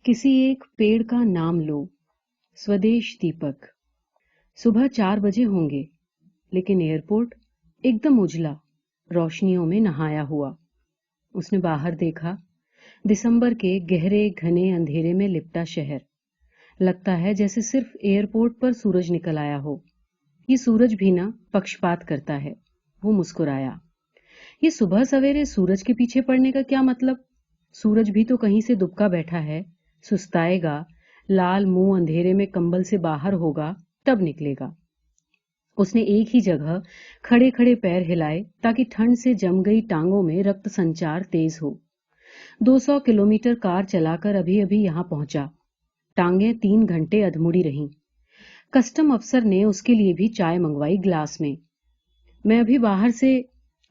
किसी एक पेड़ का नाम लो। स्वदेश दीपक। सुबह 4 बजे होंगे, लेकिन एयरपोर्ट एकदम उजला, रोशनियों में नहाया हुआ। उसने बाहर देखा। दिसंबर के गहरे घने अंधेरे में लिपटा शहर। लगता है जैसे सिर्फ एयरपोर्ट पर सूरज निकल आया हो। ये सूरज भी ना पक्षपात करता है। वो मुस्कुराया। ये सुबह सवेरे सूरज के पीछे पड़ने का क्या मतलब? सूरज भी तो कहीं से दुबका बैठा है। सुस्ताएगा, लाल मुंह अंधेरे में कंबल से बाहर होगा, तब निकलेगा। उसने एक ही जगह खड़े खड़े पैर हिलाए ताकि ठंड से जम गई टांगों में रक्त संचार तेज हो। 200 किलोमीटर कार चलाकर अभी अभी यहां पहुंचा। टांगें 3 घंटे अधमुड़ी रहीं। कस्टम अफसर ने उसके लिए भी चाय मंगवाई ग्लास में। मैं अभी बाहर से।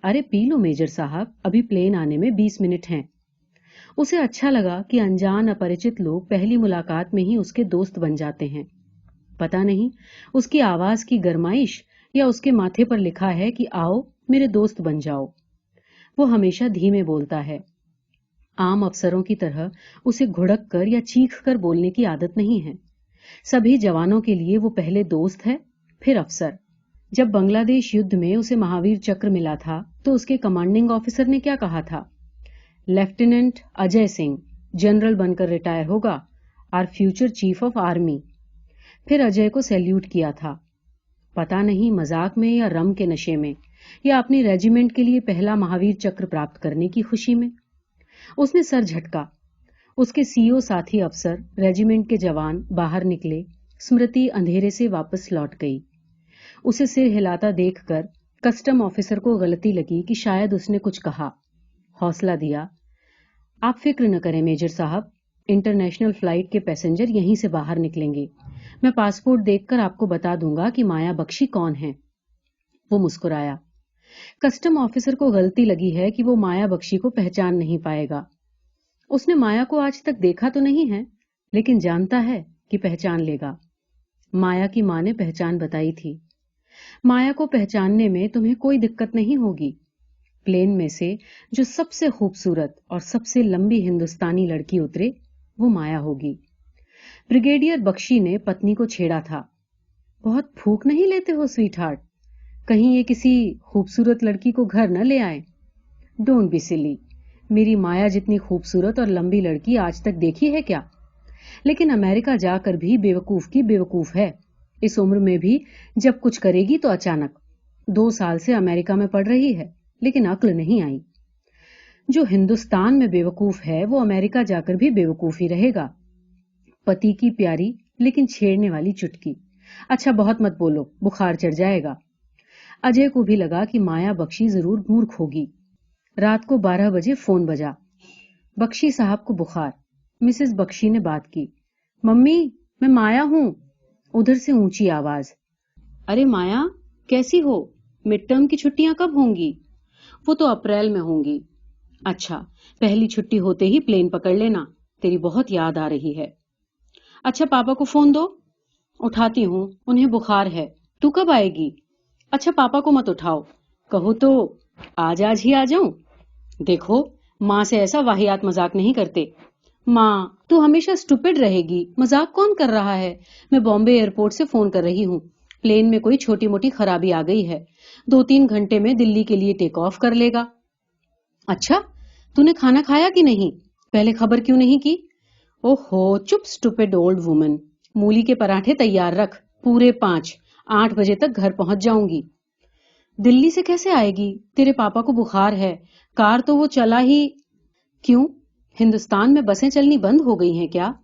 अरे पी लो मेजर साहब, अभी प्लेन आने में 20 मिनट हैं। उसे अच्छा लगा कि अनजान अपरिचित लोग पहली मुलाकात में ही उसके दोस्त बन जाते हैं। पता नहीं उसकी आवाज की गरमाइश या उसके माथे पर लिखा है कि आओ मेरे दोस्त बन जाओ। वो हमेशा धीमे बोलता है। आम अफसरों की तरह उसे घुड़क कर या चीख कर बोलने की आदत नहीं है। सभी जवानों के लिए वो पहले दोस्त है, फिर अफसर। जब बांग्लादेश युद्ध में उसे महावीर चक्र मिला था तो उसके कमांडिंग ऑफिसर ने क्या कहा था? लेफ्टिनेंट अजय सिंह जनरल बनकर रिटायर होगा, our future chief of army. फिर अजय को सैल्यूट किया था। पता नहीं मजाक में या रम के नशे में, या अपनी रेजिमेंट के लिए पहला महावीर चक्र प्राप्त करने की खुशी में। उसने सर झटका। उसके सीओ साथी अफसर, रेजिमेंट के जवान बाहर निकले। स्मृति अंधेरे से वापस लौट गई। उसे सिर हिलाता देखकर कस्टम ऑफिसर को गलती लगी कि शायद उसने कुछ कहा। हौसला दिया। आप फिक्र न करें मेजर साहब, इंटरनेशनल फ्लाइट के पैसेंजर यहीं से बाहर निकलेंगे। मैं पासपोर्ट देखकर आपको बता दूंगा कि माया बख्शी कौन है। वो मुस्कुराया। कस्टम ऑफिसर को गलती लगी है कि वो माया बख्शी को पहचान नहीं पाएगा। उसने माया को आज तक देखा तो नहीं है, लेकिन जानता है कि पहचान लेगा। माया की मां ने पहचान बताई थी। माया को पहचानने में तुम्हें कोई दिक्कत नहीं होगी। प्लेन में से जो सबसे खूबसूरत और सबसे लंबी हिंदुस्तानी लड़की उतरे, वो माया होगी। ब्रिगेडियर बख्शी ने पत्नी को छेड़ा था। बहुत फूंक नहीं लेते हो स्वीट हार्ट? कहीं ये किसी खूबसूरत लड़की को घर न ले आए। Don't be silly. मेरी माया जितनी खूबसूरत और लंबी लड़की आज तक देखी है क्या? लेकिन अमेरिका जाकर भी बेवकूफ की बेवकूफ है। इस उम्र में भी जब कुछ करेगी तो अचानक। 2 साल से अमेरिका में पढ़ रही है, लेकिन अक्ल नहीं आई। जो हिंदुस्तान में बेवकूफ है वो अमेरिका जाकर भी बेवकूफ ही रहेगा। पति की प्यारी लेकिन छेड़ने वाली चुटकी। अच्छा बहुत मत बोलो, बुखार चढ़ जाएगा। अजय को भी लगा कि माया बख्शी जरूर मूर्ख होगी। रात को 12 बजे फोन बजा। बख्शी साहब को बुखार। मिसेस बख्शी ने बात की। मम्मी, मैं माया हूं। उधर से ऊंची आवाज। अरे माया, कैसी हो? मिड टर्म की छुट्टियां कब होंगी? वो तो अप्रैल में होंगी। अच्छा, पहली छुट्टी होते ही प्लेन पकड़ लेना। तेरी बहुत याद आ रही है। अच्छा पापा को फोन दो। उठाती हूँ, उन्हें बुखार है। तू कब आएगी? अच्छा पापा को मत उठाओ। कहो तो आज आज ही आ जाऊं? देखो, माँ से ऐसा वाहियात मजाक नहीं करते। माँ, तू हमेशा स्टूपिड रहेगी। मजाक कौन कर रहा है? मैं बॉम्बे एयरपोर्ट से फोन कर रही हूँ। प्लेन में कोई छोटी मोटी खराबी आ गई है। 2-3 घंटे में दिल्ली के लिए टेक ऑफ कर लेगा। अच्छा, तूने खाना खाया कि नहीं? पहले खबर क्यों नहीं की? ओहो, चुप स्टूपिड ओल्ड वुमन। मूली के पराठे तैयार रख, पूरे 5। 8 बजे तक घर पहुंच जाऊंगी। दिल्ली से कैसे आएगी? तेरे पापा को बुखार है। कार तो वो चला ही। क्यों? हिंदुस्तान में बसें चलनी बंद हो गई हैं क्या?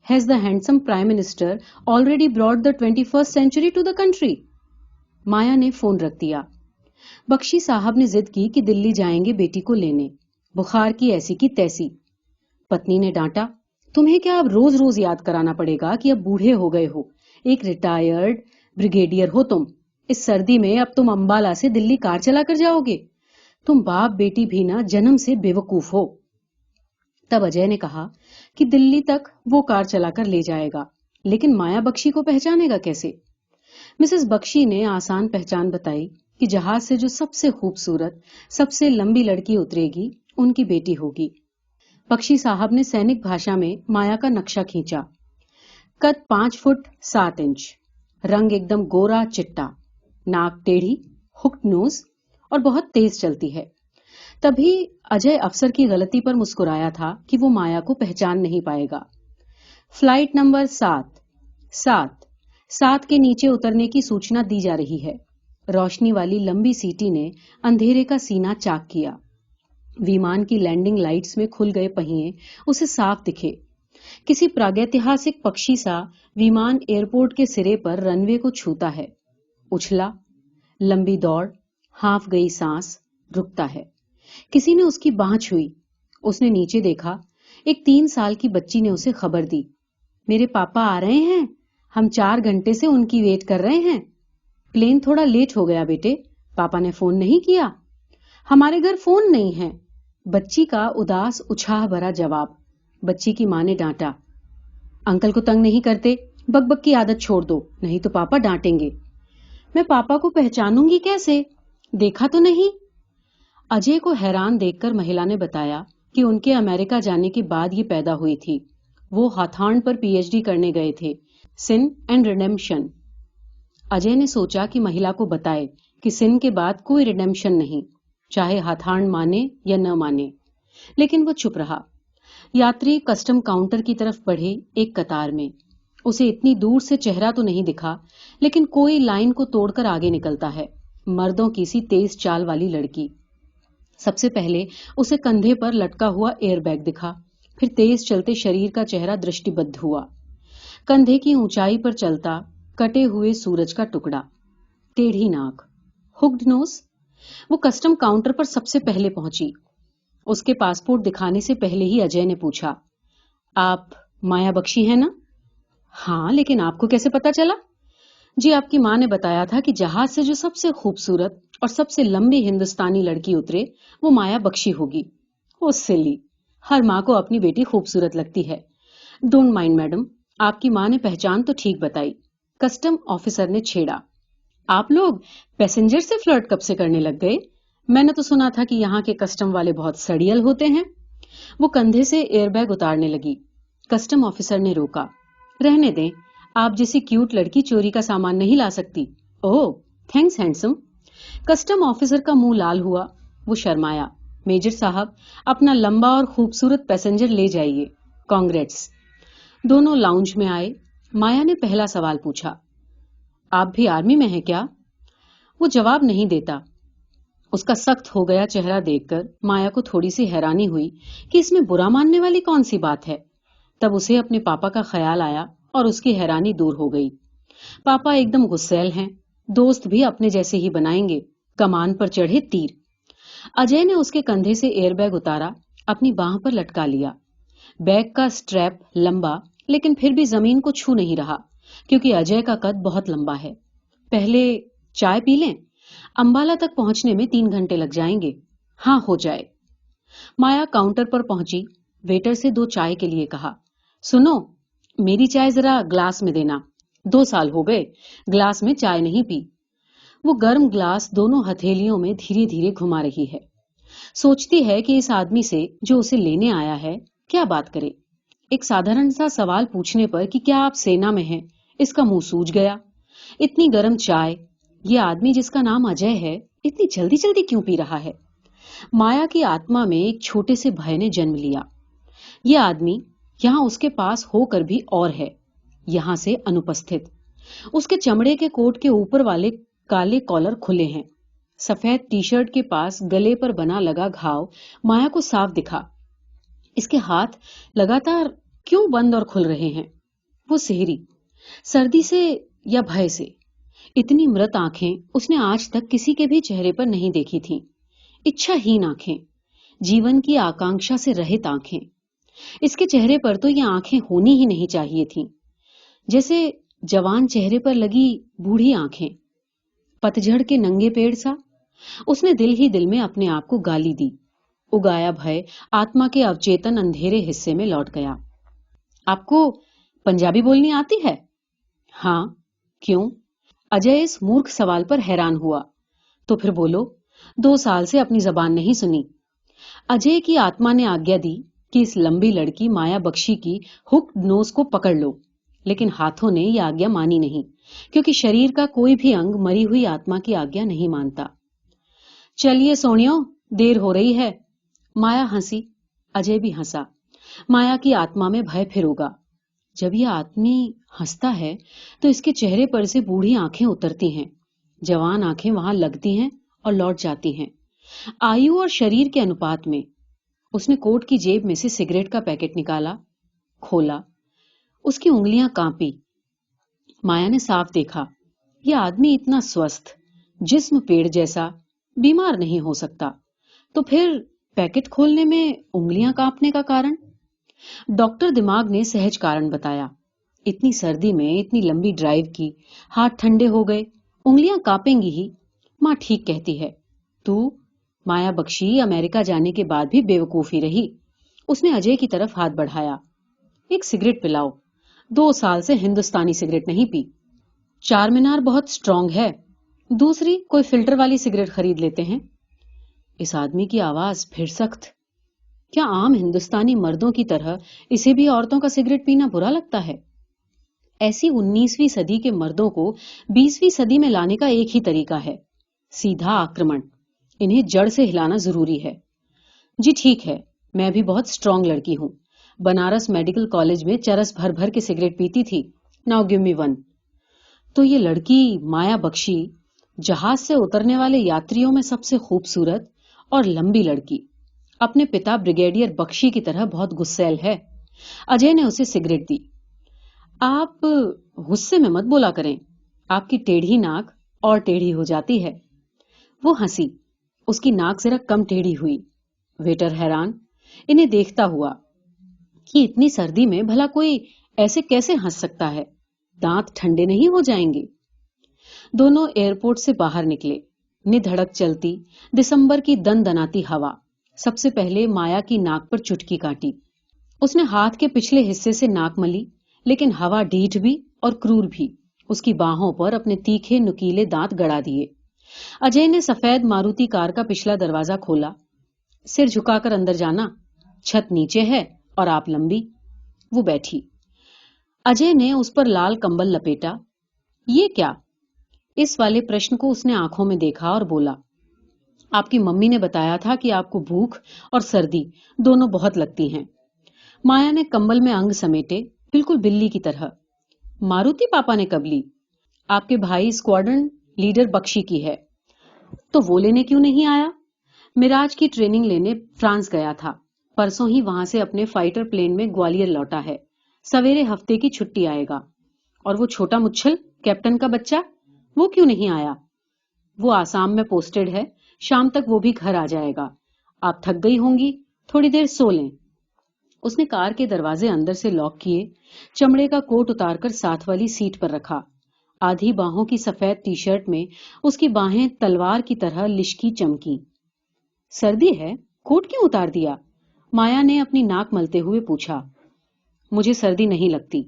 Has the handsome prime minister already brought the 21st century to the country? Maya ने फोन रख दिया। बख्शी साहब ने जिद की कि दिल्ली जाएंगे बेटी को लेने। बुखार की ऐसी की तैसी। पत्नी ने डांटा, तुम्हें क्या अब रोज रोज याद कराना पड़ेगा कि अब बूढ़े हो गए हो? एक रिटायर्ड ब्रिगेडियर हो तुम। इस सर्दी में अब तुम अंबाला से दिल्ली कार चला कर जाओगे? तुम बाप बेटी भी ना जन्म से बेवकूफ हो। तब अजय ने कहा कि दिल्ली तक वो कार चलाकर ले जाएगा, लेकिन माया बख्शी को पहचानेगा कैसे? मिसेस बख्शी ने आसान पहचान बताई कि जहाज से जो सबसे खूबसूरत, सबसे लंबी लड़की उतरेगी, उनकी बेटी होगी। पक्षी साहब ने सैनिक भाषा में माया का नक्शा खींचा। कद 5 फुट 7 इंच, रंग एकदम गोरा चिट्टा, नाक टेढ़ी, हुक्ड नोज और बहुत तेज चलती है। तभी अजय अफसर की गलती पर मुस्कुराया था कि वो माया को पहचान नहीं पाएगा। फ्लाइट नंबर 7 के नीचे उतरने की सूचना दी जा रही है। रोशनी वाली लंबी सीटी ने अंधेरे का सीना चाक किया। विमान की लैंडिंग लाइट्स में खुल गए पहिए उसे साफ दिखे। किसी प्रागैतिहासिक पक्षी सा विमान एयरपोर्ट के सिरे पर रनवे को छूता है। उछला, लंबी दौड़, हाफ गई सांस, रुकता है। किसी ने उसकी बांह छुई। उसने नीचे देखा। एक 3 साल की बच्ची ने उसे खबर दी, मेरे पापा आ रहे हैं, हम 4 घंटे से उनकी वेट कर रहे हैं। प्लेन थोड़ा लेट हो गया बेटे, पापा ने फोन नहीं किया। हमारे घर फोन नहीं है। बच्ची का उदास उछाह भरा जवाब। बच्ची की मां ने डांटा, अंकल को तंग नहीं करते, बकबक की आदत छोड़ दो, नहीं तो पापा डांटेंगे। मैं पापा को पहचानूंगी कैसे, देखा तो नहीं। अजय को हैरान देखकर महिला ने बताया कि उनके अमेरिका जाने के बाद ये पैदा हुई थी। वो हाथार्न पर पीएचडी करने गए थे, सिन एंड रिडेम्पशन। अजय ने सोचा कि महिला को बताए कि सिन के बाद कोई रिडेम्पशन नहीं, चाहे हाथार्न माने या न माने। लेकिन वो चुप रहा। यात्री कस्टम काउंटर की तरफ बढ़े एक कतार में। उसे इतनी दूर से चेहरा तो नहीं दिखा, लेकिन कोई लाइन को तोड़कर आगे निकलता है। मर्दों की सी तेज चाल वाली लड़की। सबसे पहले उसे कंधे पर लटका हुआ एयरबैग दिखा, फिर तेज चलते शरीर का चेहरा दृष्टिबद्ध हुआ। कंधे की ऊंचाई पर चलता कटे हुए सूरज का टुकड़ा, टेढ़ी नाक, हुक्ड नोज। वो कस्टम काउंटर पर सबसे पहले पहुंची। उसके पासपोर्ट दिखाने से पहले ही अजय ने पूछा, आप माया बख्शी हैं ना? हाँ, लेकिन आपको कैसे पता चला? जी, आपकी मां ने बताया था कि जहाज से जो सबसे खूबसूरत और सबसे लंबी हिंदुस्तानी लड़की उतरे वो माया बख्शी होगी। ओ सिली, हर मां को अपनी बेटी खूबसूरत लगती है। डोंट माइंड मैडम, आपकी मां ने पहचान तो ठीक बताई। कस्टम ऑफिसर ने छेड़ा, आप लोग पैसेंजर से फ्लर्ट कब से करने लग गए? मैंने तो सुना था कि यहाँ के कस्टम वाले बहुत सड़ियल होते हैं। वो कंधे से एयरबैग उतारने लगी। कस्टम ऑफिसर ने रोका, रहने दें, आप जैसी क्यूट लड़की चोरी का सामान नहीं ला सकती। ओह, थैंक्स हैंडसम। कस्टम ऑफिसर का मुंह लाल हुआ। वो शर्माया, मेजर साहब, अपना लंबा और खूबसूरत पैसेंजर ले जाइए, कांग्रेट्स। दोनों लाउंज में आए। माया ने पहला सवाल पूछा, आप भी आर्मी में हैं क्या? वो जवाब नहीं देता। उसका सख्त हो गया चेहरा देखकर माया को थोड़ी सी हैरानी हुई कि इसमें बुरा मानने वाली कौन सी बात है। तब उसे अपने पापा का ख्याल आया और उसकी हैरानी दूर हो गई। पापा एकदम गुस्सैल हैं, दोस्त भी अपने जैसे ही बनाएंगे, कमान पर चढ़े तीर। अजय ने उसके कंधे से एयरबैग उतारा, अपनी बांह पर लटका लिया। बैग का स्ट्रैप लंबा, लेकिन फिर भी जमीन को छू नहीं रहा, क्योंकि अजय का कद बहुत लंबा है। पहले चाय पी लें, अंबाला तक पहुंचने में 3 घंटे लग जाएंगे। हाँ, हो जाए। माया काउंटर पर पहुंची। वेटर से 2 चाय के लिए कहा, सुनो, मेरी चाय जरा ग्लास में देना, 2 साल हो गए ग्लास में चाय नहीं पी। वो गर्म ग्लास दोनों हथेलियों में धीरे धीरे घुमा रही है। सोचती है कि इस आदमी से जो उसे लेने आया है क्या बात करे। एक साधारण सा सवाल पूछने पर कि क्या आप सेना में हैं, इसका मुंह सूज गया। इतनी गर्म चाय, ये आदमी जिसका नाम अजय है इतनी जल्दी जल्दी क्यों पी रहा है? माया की आत्मा में एक छोटे से भय ने जन्म लिया। ये आदमी यहां उसके पास होकर भी और है, यहां से अनुपस्थित। उसके चमड़े के कोट के ऊपर वाले काले कॉलर खुले हैं। सफेद टी शर्ट के पास गले पर बना लगा घाव माया को साफ दिखा। इसके हाथ लगातार क्यों बंद और खुल रहे हैं? वो सेहरी, सर्दी से या भय से। इतनी मृत आंखें उसने आज तक किसी के भी चेहरे पर नहीं देखी थीं। इच्छाहीन आंखें, जीवन की आकांक्षा से रहित आंखें। इसके चेहरे पर तो ये आंखें होनी ही नहीं चाहिए थीं, जैसे जवान चेहरे पर लगी बूढ़ी आंखें। पतझड़ के नंगे पेड़ सा। उसने दिल ही दिल में अपने आप को गाली दी। उगाया भय आत्मा के अवचेतन अंधेरे हिस्से में लौट गया। आपको पंजाबी बोलनी आती है? हाँ। क्यों? अजय इस मूर्ख सवाल पर हैरान हुआ। तो फिर बोलो, 2 साल से अपनी जबान नहीं सुनी। अजय की आत्मा ने आज्ञा दी कि इस लंबी लड़की माया बख्शी की हुक नोज को पकड़ लो, लेकिन हाथों ने यह आज्ञा मानी नहीं, क्योंकि शरीर का कोई भी अंग मरी हुई आत्मा की आज्ञा नहीं मानता। चलिए सोनियो, देर हो रही है। माया हंसी, अजय भी हंसा। माया की आत्मा में भय फिर होगा। जब यह आदमी हंसता है तो इसके चेहरे पर से बूढ़ी आंखें उतरती हैं, जवान आंखें वहां लगती हैं और लौट जाती हैं, आयु और शरीर के अनुपात में। उसने कोट की जेब में से सिगरेट का पैकेट निकाला, खोला। उसकी उंगलियां कांपी। माया ने साफ देखा, यह आदमी इतना स्वस्थ, जिस्म पेड़ जैसा, बीमार नहीं हो सकता। तो फिर पैकेट खोलने में उंगलियां कांपने का कारण? डॉक्टर दिमाग ने सहज कारण बताया। इतनी सर्दी में इतनी लंबी ड्राइव की, हाथ ठंडे हो गए, उंगलियां कांपेंगी ही। मां ठीक कहती है। तू माया बख्शी अमेरिका जाने के बाद भी बेवकूफी रही। उसने अजय की तरफ हाथ बढ़ाया। एक सिगरेट पिलाओ। 2 साल से हिंदुस्तानी सिगरेट नहीं पी। चार मीनार बहुत स्ट्रांग है, दूसरी कोई फिल्टर वाली सिगरेट खरीद लेते हैं। इस आदमी की आवाज फिर सख्त। क्या आम हिंदुस्तानी मर्दों की तरह इसे भी औरतों का सिगरेट पीना बुरा लगता है? ऐसी 19वीं सदी के मर्दों को 20वीं सदी में लाने का एक ही तरीका है, सीधा आक्रमण। इन्हें जड़ से हिलाना जरूरी है। जी ठीक है, मैं भी बहुत स्ट्रांग लड़की हूं। बनारस मेडिकल कॉलेज में चरस भर भर के सिगरेट पीती थी। Now give me one. तो ये लड़की माया बख्शी जहाज से उतरने वाले यात्रियों में सबसे खूबसूरत और लंबी लड़की, अपने पिता ब्रिगेडियर बख्शी की तरह बहुत गुस्सैल है। अजय ने उसे सिगरेट दी। आप गुस्से में मत बोला करें, आपकी टेढ़ी नाक और टेढ़ी हो जाती है। वो हंसी, उसकी नाक जरा कम टेढ़ी हुई। वेटर हैरान, इन्हें देखता हुआ कि इतनी सर्दी में भला कोई ऐसे कैसे हंस सकता है, दांत ठंडे नहीं हो जाएंगे। दोनों एयरपोर्ट से बाहर निकले। निधड़क चलती दिसंबर की दनदनाती हवा सबसे पहले माया की नाक पर चुटकी काटी। उसने हाथ के पिछले हिस्से से नाक मली, लेकिन हवा ढीठ भी और क्रूर भी उसकी बाहों पर अपने तीखे नुकीले दांत गड़ा दिए। अजय ने सफेद मारुति कार का पिछला दरवाजा खोला। सिर झुकाकर अंदर जाना, छत नीचे है और आप लंबी। वो बैठी। अजय ने उस पर लाल कंबल लपेटा। ये क्या? इस वाले प्रश्न को उसने आंखों में देखा और बोला, आपकी मम्मी ने बताया था कि आपको भूख और सर्दी दोनों बहुत लगती हैं। माया ने कंबल में अंग समेटे, बिल्कुल बिल्ली की तरह। मारुति पापा ने कब ली? आपके भाई स्क्वाड्रन लीडर बख्शी की है। तो वो लेने क्यों नहीं आया? मिराज की ट्रेनिंग लेने फ्रांस गया था। परसों ही वहां से अपने फाइटर प्लेन में ग्वालियर लौटा है। सवेरे हफ्ते की छुट्टी आएगा। और वो छोटा मुच्छल कैप्टन का बच्चा, वो क्यों नहीं आया? वो आसाम में पोस्टेड है, शाम तक वो भी घर आ जाएगा। आप थक गई होंगी, थोड़ी देर सो लें। उसने कार के दरवाजे अंदर से लॉक किए, चमड़े का कोट उतारकर साथ वाली सीट पर रखा। आधी बाहों की सफेद टी शर्ट में उसकी बाहें तलवार की तरह लिशकी चमकी। सर्दी है, कोट क्यों उतार दिया? माया ने अपनी नाक मलते हुए पूछा। मुझे सर्दी नहीं लगती।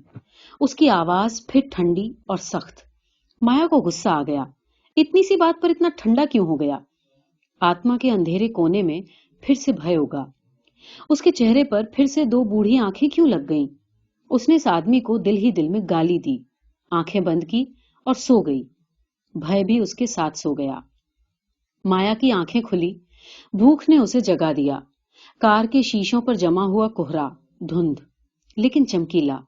उसकी आवाज फिर ठंडी और सख्त। माया को गुस्सा आ गया। इतनी सी बात पर इतना ठंडा क्यों हो गया? आत्मा के अंधेरे कोने में फिर से भय होगा। उसके चेहरे पर फिर से 2 बूढ़ी आंखें क्यों लग गईं? उसने इस आदमी को दिल ही दिल में गाली दी, आंखें बंद की और सो गई। भय भी उसके साथ सो गया। माया की आंखें खुली। भूख ने उसे जगा दिया। कार के शीशों पर जमा हुआ कोहरा, धुंध, लेकिन चमकीला।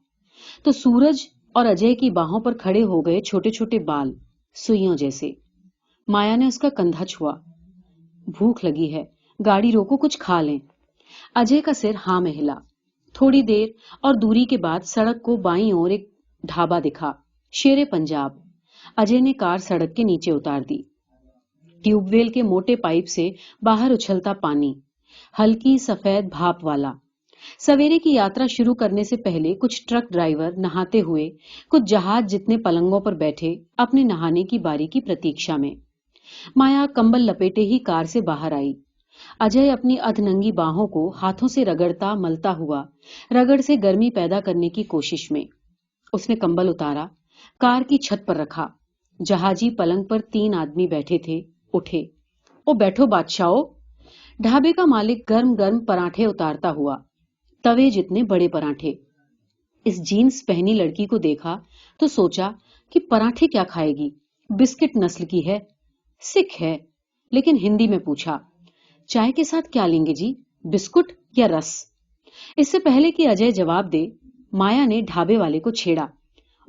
तो सूरज और अजय की बाहों पर खड़े हो गए छोटे छोटे बाल, सुइयों जैसे। माया ने उसका कंधा छुआ। भूख लगी है, गाड़ी रोको, कुछ खा लें। अजय का सिर हां में हिला। थोड़ी देर और दूरी के बाद सड़क को बाईं ओर एक ढाबा दिखा, शेरे पंजाब। अजय ने कार सड़क के नीचे उतार दी। ट्यूबवेल के मोटे पाइप से बाहर उछलता पानी, हल्की सफेद भाप वाला। सवेरे की यात्रा शुरू करने से पहले कुछ ट्रक ड्राइवर नहाते हुए, कुछ जहाज जितने पलंगों पर बैठे अपने नहाने की बारी की प्रतीक्षा में। माया कंबल लपेटे ही कार से बाहर आई। अजय अपनी अधनंगी बाहों को हाथों से रगड़ता मलता हुआ रगड़ से गर्मी पैदा करने की कोशिश में। उसने कंबल उतारा, कार की छत पर रखा। जहाजी पलंग पर 3 आदमी बैठे थे, उठे। ओ बैठो बादशाहो। ढाबे का मालिक गर्म गर्म पराठे उतारता हुआ। तवे जितने बड़े पराठे। इस जीन्स पहनी लड़की को देखा तो सोचा कि पराठे क्या खाएगी, बिस्किट नस्ल की है, सिख है। लेकिन हिंदी में पूछा, चाय के साथ क्या लेंगे जी, बिस्कुट या रस? इससे पहले कि अजय जवाब दे, माया ने ढाबे वाले को छेड़ा।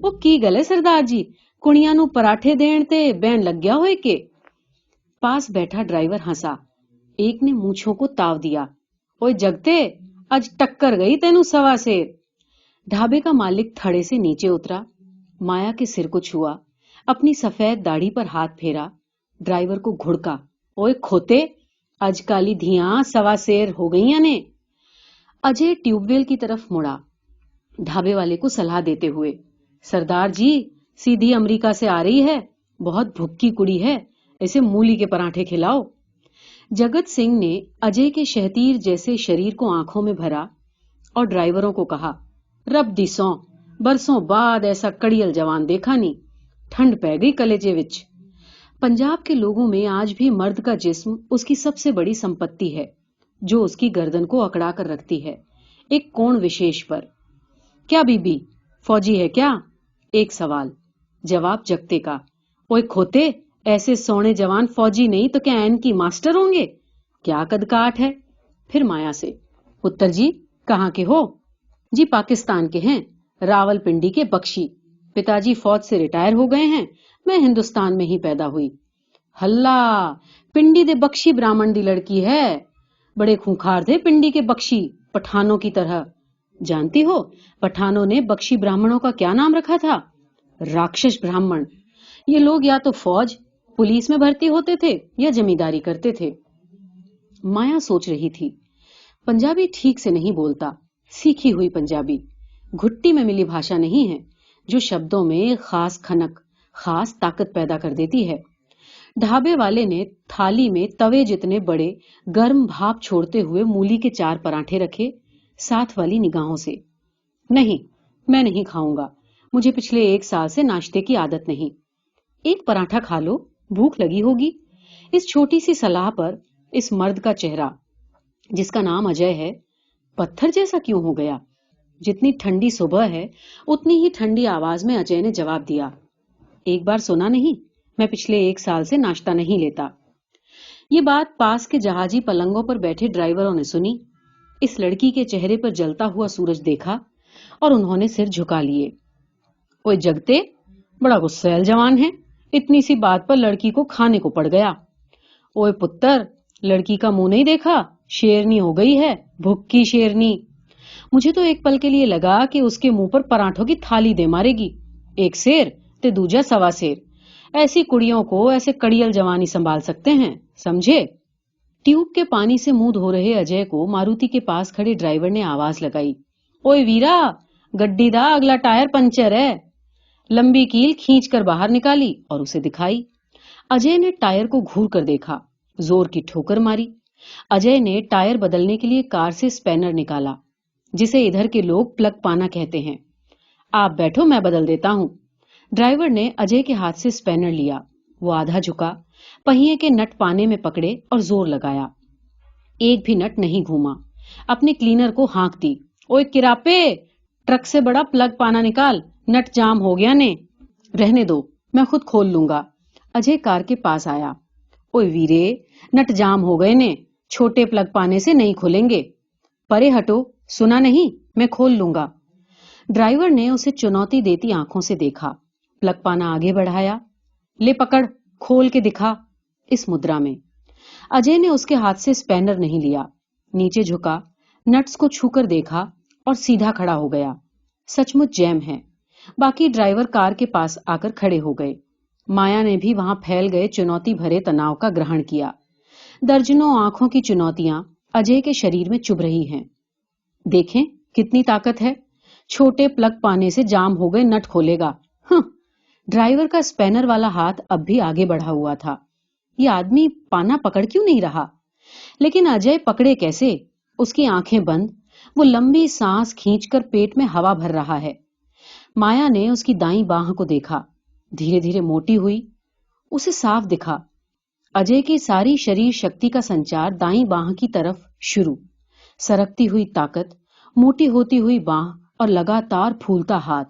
ओ की गले सरदार जी, कुड़ियां नू पराठे देण ते बैन लग गया होए के? पास बैठा ड्राइवर हंसा। एक ने मूंछों को ताव दिया, ओए जगते, आज टक्कर गई तेनू सवा सेर। ढाबे का मालिक थड़े से नीचे उतरा, माया के सिर को छुआ, अपनी सफेद दाढ़ी पर हाथ फेरा, ड्राइवर को घुड़का, ओए खोते, आज काली धियां सवा सेर हो गई ने। अजय ट्यूबवेल की तरफ मुड़ा, ढाबे वाले को सलाह देते हुए, सरदार जी सीधी अमेरिका से आ रही है, बहुत भुक्की कुड़ी है, इसे मूली के पराठे खिलाओ। जगत सिंह ने अजय के शहतीर जैसे शरीर को आंखों में भरा और ड्राइवरों को कहा, रब दी सौ, बरसों बाद ऐसा कड़ियल जवान देखा नहीं, ठंड पै गई कलेजे विच। पंजाब के लोगों में आज भी मर्द का जिस्म उसकी सबसे बड़ी संपत्ति है, जो उसकी गर्दन को अकड़ा कर रखती है, एक कोण विशेष पर। क्या बीबी, फौजी है क्या? एक सवाल। जवाब जगते का, ओए खोते, ऐसे सोने जवान फौजी नहीं तो क्या एन की मास्टर होंगे? क्या कदकाठ है? फिर माया से, पुत्र जी कहाँ के हो? जी पाकिस्तान के हैं, रावलपिंडी के बख्शी। पिताजी फौज से रिटायर हो गए हैं, मैं हिंदुस्तान में ही पैदा हुई। हल्ला, पिंडी दे बख्शी ब्राह्मण दी लड़की है। बड़े खूंखार थे पिंडी के बख्शी, पठानों की तरह। जानती हो पठानों ने बख्शी ब्राह्मणों का क्या नाम रखा था? राक्षस ब्राह्मण। ये लोग या तो फौज पुलिस में भर्ती होते थे या जमींदारी करते थे। माया सोच रही थी, पंजाबी ठीक से नहीं बोलता, सीखी हुई पंजाबी, घुट्टी में मिली भाषा नहीं है, जो शब्दों में खास खनक, खास ताकत पैदा कर देती है। ढाबे वाले ने थाली में तवे जितने बड़े गर्म भाप छोड़ते हुए मूली के 4 पराठे रखे, साथ वाली निगाहों से। नहीं, मैं नहीं खाऊंगा, मुझे पिछले 1 साल से नाश्ते की आदत नहीं। एक पराठा खा लो, भूख लगी होगी। इस छोटी सी सलाह पर इस मर्द का चेहरा, जिसका नाम अजय है, पत्थर जैसा क्यों हो गया? जितनी ठंडी सुबह है उतनी ही ठंडी आवाज में अजय ने जवाब दिया, एक बार सुना नहीं, मैं पिछले 1 साल से नाश्ता नहीं लेता। ये बात पास के जहाजी पलंगों पर बैठे ड्राइवरों ने सुनी। इस लड़की के चेहरे पर जलता हुआ सूरज देखा और उन्होंने सिर झुका लिए। ओए जगते, बड़ा गुस्सैल जवान है, इतनी सी बात पर लड़की को खाने को पड़ गया। ओए पुत्र, लड़की का मुंह नहीं देखा, शेरनी हो गई है, भुक्की शेरनी। मुझे तो एक पल के लिए लगा कि उसके मुंह पर पराठों की थाली दे मारेगी, एक शेर ते दूजा सवा शेर। ऐसी कुड़ियों को ऐसे कड़ियल जवान ही संभाल सकते हैं, समझे? ट्यूब के पानी से मुंह धो रहे अजय को मारुति के पास खड़े ड्राइवर ने आवाज लगाई, ओए वीरा, गड्डी दा अगला टायर पंचर है। लंबी कील खींचकर बाहर निकाली और उसे दिखाई। अजय ने टायर को घूर कर देखा, जोर की ठोकर मारी। अजय ने टायर बदलने के लिए कार से स्पैनर निकाला, जिसे इधर के लोग प्लग पाना कहते हैं। आप बैठो, मैं बदल देता हूं। ड्राइवर ने अजय के हाथ से स्पैनर लिया, वो आधा झुका, पहिए के नट पाने में पकड़े और जोर लगाया। एक भी नट नहीं घूमा। अपने क्लीनर को हाँक दी, ओए किरापे, ट्रक से बड़ा प्लग पाना निकाल, नट जाम हो गया ने। रहने दो, मैं खुद खोल लूंगा। अजय कार के पास आया, ओए वीरे, नट जाम हो गए ने, छोटे प्लग पाने से नहीं खुलेंगे। परे हटो, सुना नहीं, मैं खोल लूंगा। ड्राइवर ने उसे चुनौती देती आंखों से देखा, प्लग पाना आगे बढ़ाया, ले पकड़, खोल के दिखा। इस मुद्रा में अजय ने उसके हाथ से स्पैनर नहीं लिया, नीचे झुका, नट्स को छूकर देखा और सीधा खड़ा हो गया। सचमुच जैम है। बाकी ड्राइवर कार के पास आकर खड़े हो गए। माया ने भी वहां फैल गए चुनौती भरे तनाव का ग्रहण किया। दर्जनों आंखों की चुनौतियां अजय के शरीर में चुभ रही हैं। देखें कितनी ताकत है, छोटे प्लग पाने से जाम हो गए नट खोलेगा। ड्राइवर का स्पैनर वाला हाथ अब भी आगे बढ़ा हुआ था। ये आदमी पाना पकड़ क्यों नहीं रहा? लेकिन अजय पकड़े कैसे? उसकी आंखें बंद, वो लंबी सांस खींचकर पेट में हवा भर रहा है। माया ने उसकी दाईं बाह को देखा, धीरे धीरे मोटी हुई। उसे साफ दिखा, अजय की सारी शरीर शक्ति का संचार दाईं बाह की तरफ शुरू। सरकती हुई ताकत, मोटी होती हुई बाह और लगातार फूलता हाथ,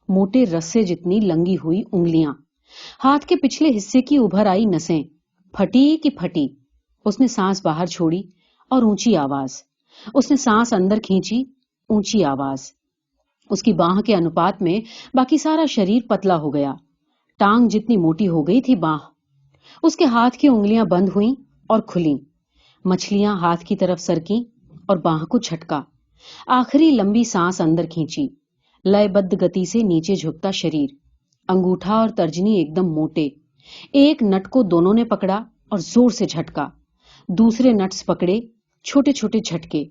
मोटे रस्से जितनी लंगी हुई उंगलियां, हाथ के पिछले हिस्से की उभर आई नसें, फटी की फटी। उसने सांस बाहर छोड़ी और ऊंची आवाज, उसने सांस अंदर खींची, ऊंची आवाज। उसकी बाह के अनुपात में बाकी सारा शरीर पतला हो गया, टांग जितनी मोटी हो गई थी बाह। उसके हाथ की उंगलियां बंद हुईं और खुलीं, मछलियां हाथ की तरफ सरकी और बाह को झटका। आखिरी लंबी सांस अंदर खींची, लयबद्ध गति से नीचे झुकता शरीर, अंगूठा और तर्जनी एकदम मोटे। एक नट को दोनों ने पकड़ा और जोर से झटका, दूसरे नट्स पकड़े, छोटे छोटे झटके।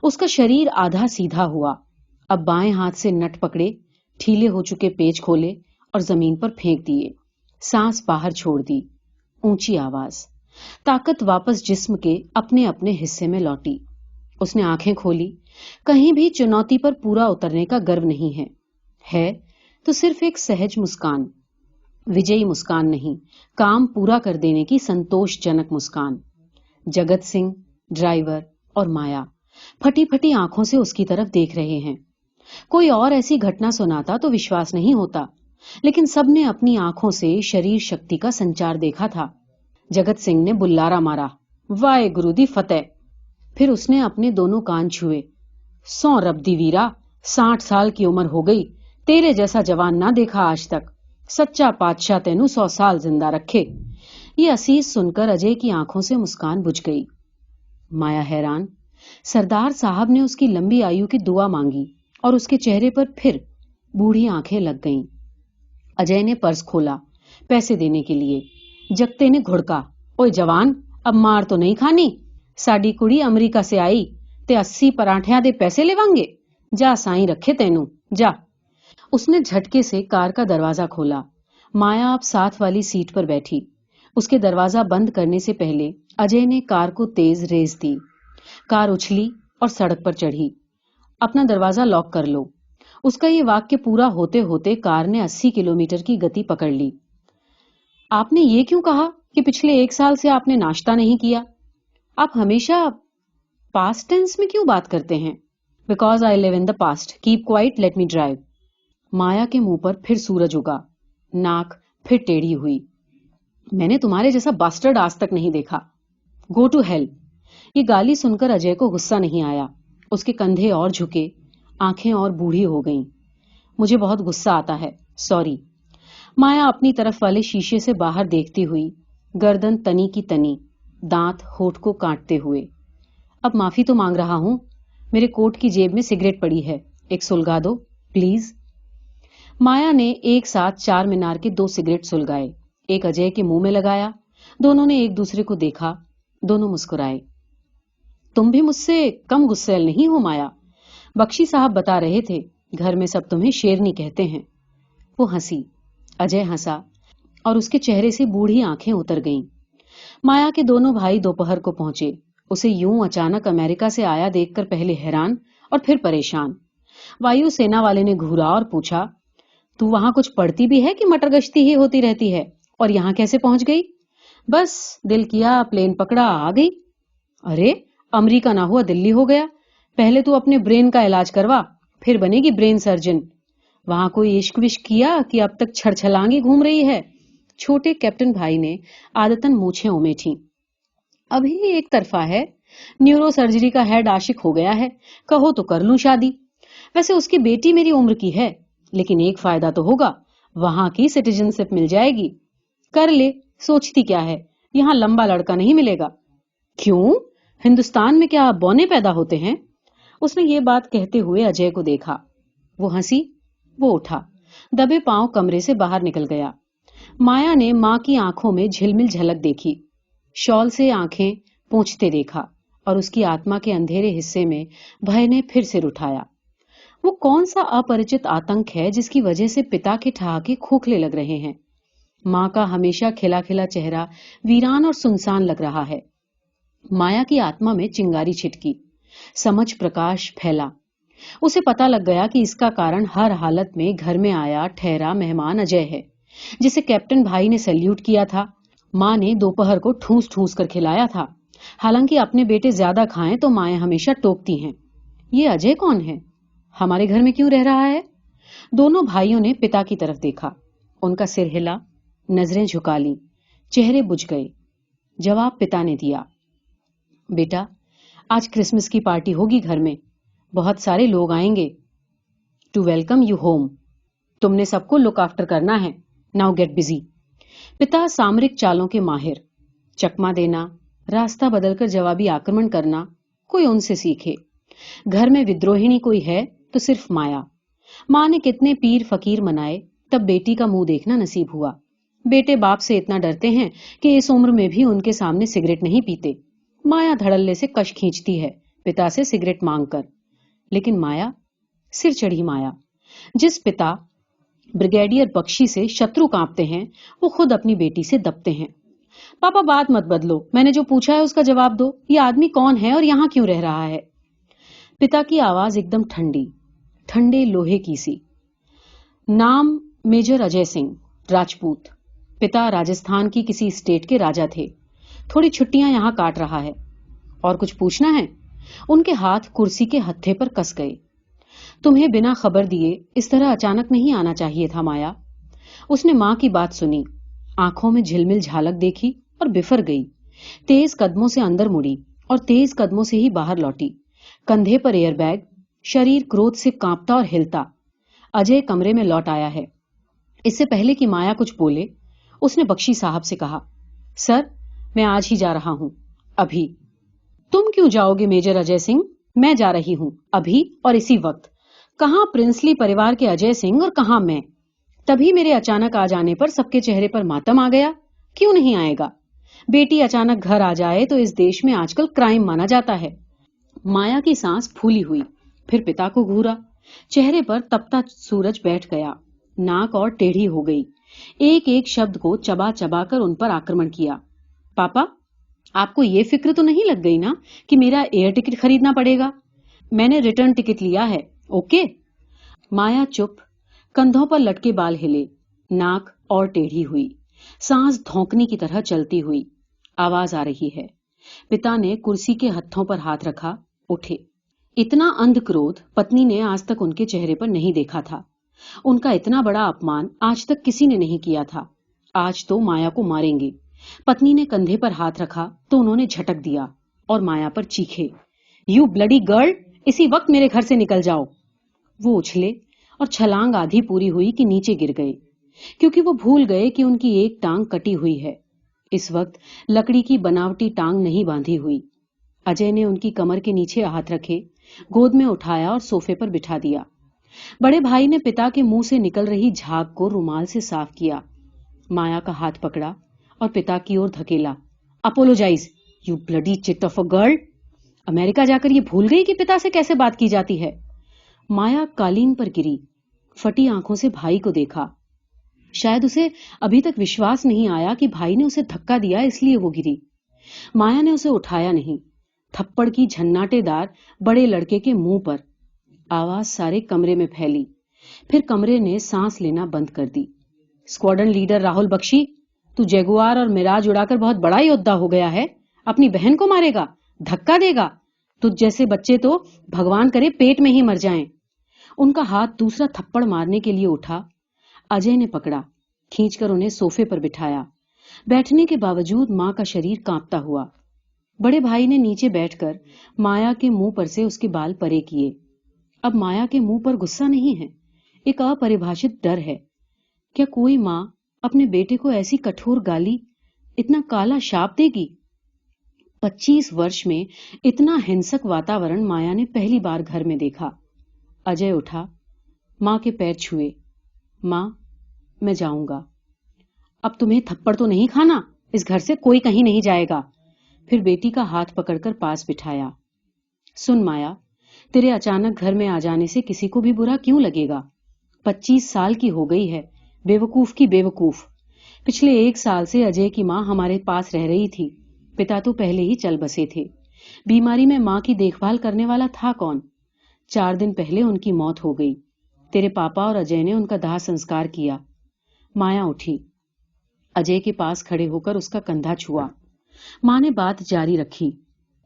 उसका शरीर आधा सीधा हुआ। अब बाएं हाथ से नट पकड़े, ढीले हो चुके पेच खोले और जमीन पर फेंक दिए। सांस बाहर छोड़ दी, ऊंची आवाज। ताकत वापस जिस्म के अपने अपने हिस्से में लौटी। उसने आंखें खोली। कहीं भी चुनौती पर पूरा उतरने का गर्व नहीं है तो सिर्फ एक सहज मुस्कान, विजयी मुस्कान नहीं, काम पूरा कर देने की संतोषजनक मुस्कान। जगत सिंह, ड्राइवर और माया फटी फटी आंखों से उसकी तरफ देख रहे हैं। कोई और ऐसी घटना सुनाता तो विश्वास नहीं होता, लेकिन सबने अपनी आंखों से शरीर शक्ति का संचार देखा था। जगत सिंह ने बुल्लारा मारा, वाहे गुरु दी फतेह। फिर उसने अपने दोनों कान छुए। सौ रब्दी वीरा, 60 साल की उम्र हो गई, तेरे जैसा जवान ना देखा आज तक। सच्चा पातशाह तेनू 100 साल जिंदा रखे। ये असीस सुनकर अजय की आंखों से मुस्कान बुझ गई। माया हैरान। सरदार साहब ने उसकी लंबी आयु की दुआ मांगी और उसके चेहरे पर फिर बूढ़ी आंखें लग गईं। अजय ने पर्स खोला पैसे देने के लिए। जगते ने घुड़का, ओए जवान, अब मार तो नहीं खानी? साडी कुड़ी अमरीका से आई ते 80 पराठियां दे पैसे लेवांगे? जा साईं रखे तेनू, जा। उसने झटके से कार का दरवाजा खोला। माया अब साथ वाली सीट पर बैठी। उसके दरवाजा बंद करने से पहले अजय ने कार को तेज रेस दी। कार उछली और सड़क पर चढ़ी। अपना दरवाजा लॉक कर लो। उसका ये वाक्य पूरा होते होते कार ने 80 किलोमीटर की गति पकड़ ली। आपने ये क्यों कहा कि पिछले 1 साल से आपने नाश्ता नहीं किया? आप हमेशा पास्ट टेंस में क्यों बात करते हैं? Because I live in the past, keep quiet, let me drive. Maya के मुंह पर फिर सूरज उगा, नाक फिर टेढ़ी हुई। मैंने तुम्हारे जैसा बास्टर्ड आज तक नहीं देखा। Go to hell. ये गाली सुनकर अजय को गुस्सा नहीं आया। उसके कंधे और झुके, आंखें और बूढ़ी हो गईं। मुझे बहुत गुस्सा आता है, सॉरी। माया अपनी तरफ वाले शीशे से बाहर देखती हुई, गर्दन तनी की तनी, दांत होठ को काटते हुए। अब माफी तो मांग रहा हूं। मेरे कोट की जेब में सिगरेट पड़ी है, एक सुलगा दो प्लीज। माया ने एक साथ 4 मीनार के 2 सिगरेट सुलगाए, एक अजय के मुंह में लगाया। दोनों ने एक दूसरे को देखा, दोनों मुस्कुराए। तुम भी मुझसे कम गुस्सैल नहीं हो माया। बख्शी साहब बता रहे थे, घर में सब तुम्हें शेरनी कहते हैं। वो हंसी, अजय हंसा और उसके चेहरे से बूढ़ी आंखें उतर गईं। माया के दोनों भाई दोपहर को पहुंचे। उसे यूं अचानक अमेरिका से आया देखकर पहले हैरान और फिर परेशान। वायु सेना वाले ने घूरा और पूछा, तू वहां कुछ पढ़ती भी है कि मटर गश्ती ही होती रहती है? और यहां कैसे पहुंच गई? बस दिल किया, प्लेन पकड़ा, आ गई। अरे अमेरिका ना हुआ दिल्ली हो गया। पहले तू अपने ब्रेन का इलाज करवा, फिर बनेगी ब्रेन सर्जन। वहां कोई इश्क विश्क किया कि अब तक छड़छलांगी घूम रही है? छोटे कैप्टन भाई ने आदतन मूछें उमेठी। अभी एक तरफा है, न्यूरो सर्जरी का हेड आशिक हो गया है, कहो तो कर लूं शादी। वैसे उसकी बेटी मेरी उम्र की है, लेकिन एक फायदा तो होगा, वहां की सिटीजनशिप मिल जाएगी। कर ले, सोचती क्या है, यहां लंबा लड़का नहीं मिलेगा। क्यों? हिंदुस्तान में क्या बौने पैदा होते हैं? उसने ये बात कहते हुए अजय को देखा। वो हंसी, वो उठा, दबे पांव कमरे से बाहर निकल गया। माया ने मां की आंखों में झिलमिल झलक देखी, शॉल से आंखें पोंछते देखा और उसकी आत्मा के अंधेरे हिस्से में भय ने फिर सिर उठाया। वो कौन सा अपरिचित आतंक है जिसकी वजह से पिता के ठहाके खोखले लग रहे हैं? मां का हमेशा खिला खिला चेहरा वीरान और सुनसान लग रहा है। माया की आत्मा में चिंगारी छिटकी, समझ प्रकाश फैला। उसे पता लग गया कि इसका कारण हर हालत में घर में आया ठहरा मेहमान अजय है, जिसे कैप्टन भाई ने सैल्यूट किया था। मां ने दोपहर को ठूस ठूस कर खिलाया था। हालांकि अपने बेटे ज्यादा खाएं तो माएं हमेशा टोकती हैं। ये अजय कौन है? हमारे घर में क्यों रह रहा है? दोनों भाइयों ने पिता की तरफ देखा। उनका सिर हिला, नजरें झुका ली, चेहरे बुझ गए। जवाब पिता ने दिया, बेटा, आज क्रिसमस की पार्टी होगी घर में, बहुत सारे लोग आएंगे। To welcome you home. तुमने सबको लुक आफ्टर करना है। Now get busy. पिता सामरिक चालों के माहिर। चकमा देना, रास्ता बदलकर जवाबी आक्रमण करना, कोई उनसे सीखे। घर में विद्रोहिणी कोई है तो सिर्फ माया। मां ने कितने पीर फकीर मनाए, तब बेटी का मुंह देखना नसीब हुआ। बेटे बाप से इतना डरते हैं कि इस उम्र में भी उनके सामने सिगरेट नहीं पीते। माया धड़ल्ले से कश खींचती है पिता से सिगरेट मांगकर। लेकिन माया, सिर चढ़ी माया। जिस पिता ब्रिगेडियर बख्शी से शत्रु कांपते हैं, वो खुद अपनी बेटी से दबते हैं। पापा, बात मत बदलो, मैंने जो पूछा है उसका जवाब दो। ये आदमी कौन है और यहां क्यों रह रहा है? पिता की आवाज एकदम ठंडी, ठंडे लोहे की सी। नाम मेजर अजय सिंह, राजपूत। पिता राजस्थान की किसी स्टेट के राजा थे। थोड़ी छुट्टियां यहां काट रहा है। और कुछ पूछना है? उनके हाथ कुर्सी के हत्थे पर कस गए। तुम्हें बिना खबर दिए इस तरह अचानक नहीं आना चाहिए था माया। उसने मां की बात सुनी, आंखों में झिलमिल झालक देखी और बिफर गई। तेज कदमों से अंदर मुड़ी और तेज कदमों से ही बाहर लौटी। कंधे पर एयरबैग, शरीर क्रोध से कांपता और हिलता। अजय कमरे में लौट आया है। इससे पहले कि माया कुछ बोले, उसने बख्शी साहब से कहा, सर, मैं आज ही जा रहा हूं, अभी। तुम क्यों जाओगे मेजर अजय सिंह? मैं जा रही हूं, अभी और इसी वक्त। कहां प्रिंसली परिवार के अजय सिंह और कहां मैं। तभी मेरे अचानक आ जाने पर सबके चेहरे पर मातम आ गया। क्यों नहीं आएगा? बेटी अचानक घर आ जाए तो इस देश में आजकल क्राइम माना जाता है। माया की सांस फूली हुई, फिर पिता को घूरा। चेहरे पर तपता सूरज बैठ गया, नाक और टेढ़ी हो गई। एक एक शब्द को चबा चबा कर उन पर आक्रमण किया। पापा, आपको ये फिक्र तो नहीं लग गई ना कि मेरा एयर टिकट खरीदना पड़ेगा? मैंने रिटर्न टिकट लिया है, ओके? माया चुप, कंधों पर लटके बाल हिले, नाक और टेढ़ी हुई, सांस धौंकने की तरह चलती हुई। आवाज आ रही है। पिता ने कुर्सी के हत्थों पर हाथ रखा, उठे। इतना अंध क्रोध पत्नी ने आज तक उनके चेहरे पर नहीं देखा था। उनका इतना बड़ा अपमान आज तक किसी ने नहीं किया था। आज तो माया को मारेंगे। पत्नी ने कंधे पर हाथ रखा तो उन्होंने झटक दिया और माया पर चीखे, यू ब्लडी गर्ल, इसी वक्त मेरे घर से निकल जाओ। वो उछले और छलांग आधी पूरी हुई कि नीचे गिर गए, क्योंकि वो भूल गए कि उनकी एक टांग कटी हुई है। इस वक्त लकड़ी की बनावटी टांग नहीं बांधी हुई। अजय ने उनकी कमर के नीचे हाथ रखे, गोद में उठाया और सोफे पर बिठा दिया। बड़े भाई ने पिता के मुंह से निकल रही झाग को रुमाल से साफ किया। माया का हाथ पकड़ा और पिता की ओर धकेला। Apologize, you bloody chit of a girl. America जाकर ये भूल गई कि पिता से कैसे बात की जाती है। माया कालीन पर गिरी, फटी आंखों से भाई को देखा। शायद उसे अभी तक विश्वास नहीं आया कि भाई ने उसे धक्का दिया, इसलिए वो गिरी। माया ने उसे उठाया नहीं। थप्पड़ की झन्नाटेदार बड़े लड़के के मुंह पर। आवाज सारे कमरे में फैली। फिर कमरे ने सांस लेना बंद कर दी। स्क्वाड्रन लीडर राहुल बख्शी, तू जगुआर और मिराज उड़ाकर बहुत बड़ा योद्धा हो गया है। अपनी बहन को मारेगा, धक्का देगा। तुझ जैसे बच्चे तो भगवान करे पेट में ही मर जाएं। उनका हाथ दूसरा थप्पड़ मारने के लिए उठा। अजय ने पकड़ा, खींचकर उन्हें सोफे पर बिठाया। बैठने के बावजूद मां का शरीर कांपता हुआ। बड़े भाई ने नीचे बैठकर माया के मुंह पर से उसके बाल परे किए। अब माया के मुंह पर गुस्सा नहीं है, एक अपरिभाषित डर है। क्या कोई मां अपने बेटे को ऐसी कठोर गाली, इतना काला शाप देगी? 25 वर्ष में इतना हिंसक वातावरण माया ने पहली बार घर में देखा। अजय उठा, मां के पैर छुए। मां, मैं जाऊंगा। अब तुम्हें थप्पड़ तो नहीं खाना, इस घर से कोई कहीं नहीं जाएगा। फिर बेटी का हाथ पकड़कर पास बिठाया। सुन माया, तेरे अचानक घर में आ जाने से किसी को भी बुरा क्यों लगेगा? 25 साल की हो गई है, बेवकूफ की बेवकूफ। पिछले 1 साल से अजय की मां हमारे पास रह रही थी। पिता तो पहले ही चल बसे थे। बीमारी में मां की देखभाल करने वाला था कौन? 4 दिन पहले उनकी मौत हो गई। तेरे पापा और अजय ने उनका दाह संस्कार किया। माया उठी, अजय के पास खड़े होकर उसका कंधा छुआ। मां ने बात जारी रखी,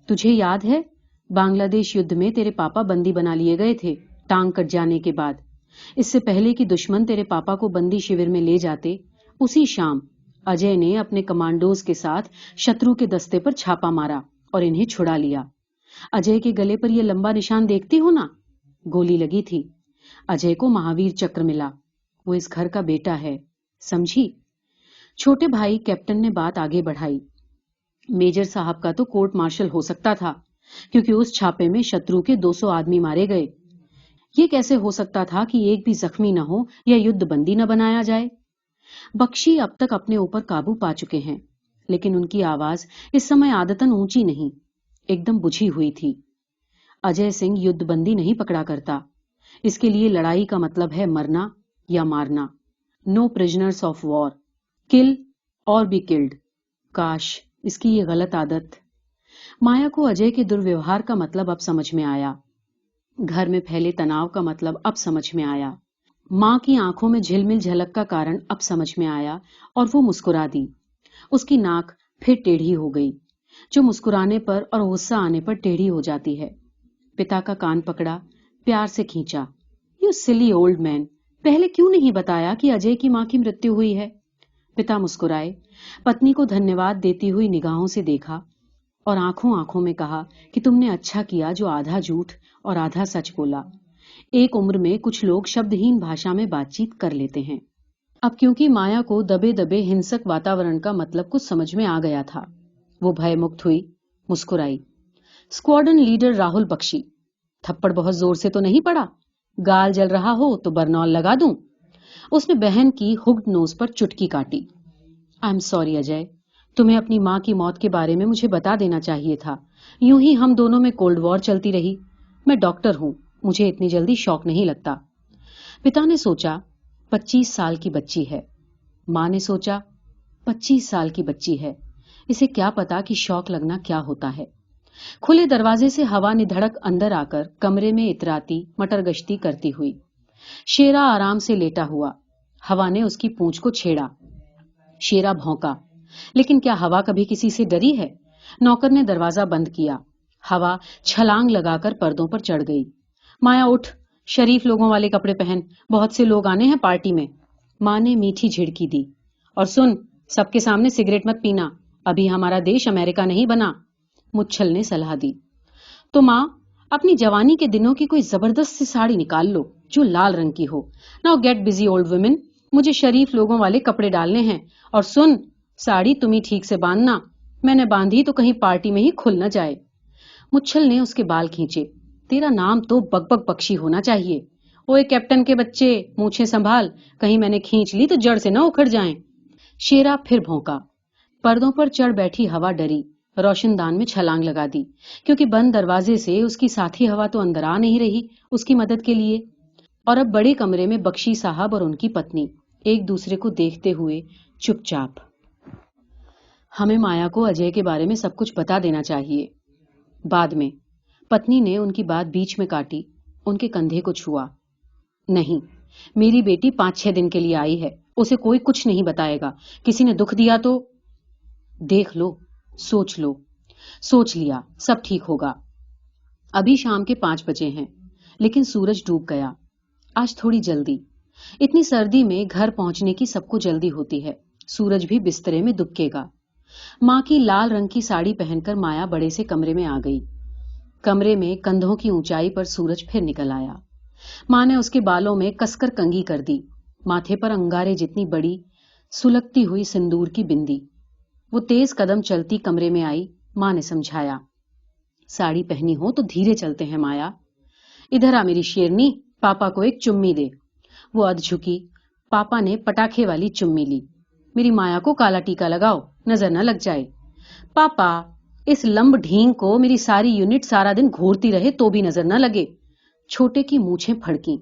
तुझे याद है बांग्लादेश युद्ध में तेरे पापा बंदी बना लिए गए थे, टांग कट जाने के बाद। इससे पहले कि दुश्मन तेरे पापा को बंदी शिविर में ले जाते, उसी शाम अजय ने अपने कमांडोज के साथ शत्रु के दस्ते पर छापा मारा और इन्हें छुड़ा लिया। अजय के गले पर यह लंबा निशान देखती हो ना, गोली लगी थी। अजय को महावीर चक्र मिला। वो इस घर का बेटा है, समझी? छोटे भाई कैप्टन ने बात आगे बढ़ाई। मेजर साहब का तो कोर्ट मार्शल हो सकता था, क्योंकि उस छापे में शत्रु के 200 आदमी मारे गए। ये कैसे हो सकता था कि एक भी जख्मी न हो या युद्ध बंदी न बनाया जाए? बख्शी अब तक अपने ऊपर काबू पा चुके हैं, लेकिन उनकी आवाज इस समय आदतन ऊंची नहीं, एकदम बुझी हुई थी। अजय सिंह युद्ध बंदी नहीं पकड़ा करता। इसके लिए लड़ाई का मतलब है मरना या मारना। नो प्रिजनर्स ऑफ वॉर, किल और बी किल्ड। काश इसकी ये गलत आदत। माया को अजय के दुर्व्यवहार का मतलब अब समझ में आया। घर में फैले तनाव का मतलब अब समझ में आया। मां की आंखों में झिलमिल झलक का कारण अब समझ में आया और वो मुस्कुरा दी। उसकी नाक फिर टेढ़ी हो गई, जो मुस्कुराने पर और गुस्सा आने पर टेढ़ी हो जाती है। पिता का कान पकड़ा, प्यार से खींचा। यू सिली ओल्ड मैन, पहले क्यों नहीं बताया कि अजय की मां की मृत्यु हुई है? पिता मुस्कुराए, पत्नी को धन्यवाद देती हुई निगाहों से देखा और आंखों आंखों में कहा कि तुमने अच्छा किया जो आधा झूठ और आधा सच बोला। एक उम्र में कुछ लोग शब्दहीन भाषा में बातचीत कर लेते हैं। अब क्योंकि माया को दबे दबे हिंसक वातावरण का मतलब कुछ समझ में आ गया था, वो भयमुक्त हुई, मुस्कुराई। स्क्वाड्रन लीडर राहुल बख्शी, थप्पड़ बहुत जोर से तो नहीं पड़ा? गाल जल रहा हो तो बरनौल लगा दूं? उसने बहन की हुक्ड नोज पर चुटकी काटी। आई एम सॉरी अजय, तुम्हें अपनी मां की मौत के बारे में मुझे बता देना चाहिए था। यूं ही हम दोनों में कोल्ड वॉर चलती रही। मैं डॉक्टर हूं, मुझे इतनी जल्दी शौक नहीं लगता। पिता ने सोचा 25 साल की बच्ची है। मां ने सोचा 25 साल की बच्ची है, इसे क्या पता कि शौक लगना क्या होता है। खुले दरवाजे से हवा निधड़क अंदर आकर कमरे में इतराती मटर गश्ती करती हुई। शेरा आराम से लेटा हुआ। हवा ने उसकी पूंछ को छेड़ा। शेरा भौंका, लेकिन क्या हवा कभी किसी से डरी है? नौकर ने दरवाजा बंद किया। हवा छलांग लगाकर पर्दों पर चढ़ गई। माया उठ, शरीफ लोगों वाले कपड़े पहन, बहुत से लोग आने हैं पार्टी में। मां ने मीठी झिड़की दी। और सुन, सबके सामने सिगरेट मत पीना, अभी हमारा देश अमेरिका नहीं बना। मुच्छल ने सलाह दी। तो मां, अपनी जवानी के दिनों की कोई जबरदस्त सी साड़ी निकाल लो जो लाल रंग की हो। Now get busy old women, मुझे शरीफ लोगों वाले कपड़े डालने हैं। और सुन, साड़ी तुम ही ठीक से बांधना, मैंने बांधी तो कहीं पार्टी में ही खुल न जाए। मुच्छल ने उसके बाल खींचे। तेरा नाम तो बकबक बख्शी होना चाहिए। ओए कैप्टन के बच्चे, मूछें संभाल, कहीं मैंने खींच ली तो जड़ से न उखड़ जाएं। शेरा फिर भौंका। पर्दों पर चढ़ बैठी हवा डरी, रोशनदान में छलांग लगा दी, क्योंकि बंद दरवाजे से उसकी साथी हवा तो अंदर आ नहीं रही उसकी मदद के लिए। और अब बड़े कमरे में बख्शी साहब और उनकी पत्नी एक दूसरे को देखते हुए चुपचाप। हमें माया को अजय के बारे में सब कुछ बता देना चाहिए। बाद में। पत्नी ने उनकी बात बीच में काटी, उनके कंधे को छुआ। नहीं, मेरी बेटी 5-6 दिन के लिए आई है, उसे कोई कुछ नहीं बताएगा। किसी ने दुख दिया तो देख लो, सोच लो। सोच लिया, सब ठीक होगा। अभी शाम के 5 बजे हैं, लेकिन सूरज डूब गया। आज थोड़ी जल्दी। इतनी सर्दी में घर पहुंचने की सबको जल्दी होती है। सूरज भी बिस्तरे में दुबकेगा। मां की लाल रंग की साड़ी पहनकर माया बड़े से कमरे में आ गई। कमरे में कंधों की ऊंचाई पर सूरज फिर निकल आया। मां ने उसके बालों में कसकर कंघी कर दी। माथे पर अंगारे जितनी बड़ी सुलगती हुई सिंदूर की बिंदी। वो तेज कदम चलती कमरे में आई। मां ने समझाया, साड़ी पहनी हो तो धीरे चलते हैं माया। इधर आ मेरी शेरनी, पापा को एक चुम्मी दे। वो अध झुकी। पापा ने पटाखे वाली चुम्मी ली। मेरी माया को काला टीका लगाओ, नजर न लग जाए। पापा, इस लंब ढींग को मेरी सारी यूनिट सारा दिन घूरती रहे तो भी नजर न लगे। छोटे की मूछें फड़की।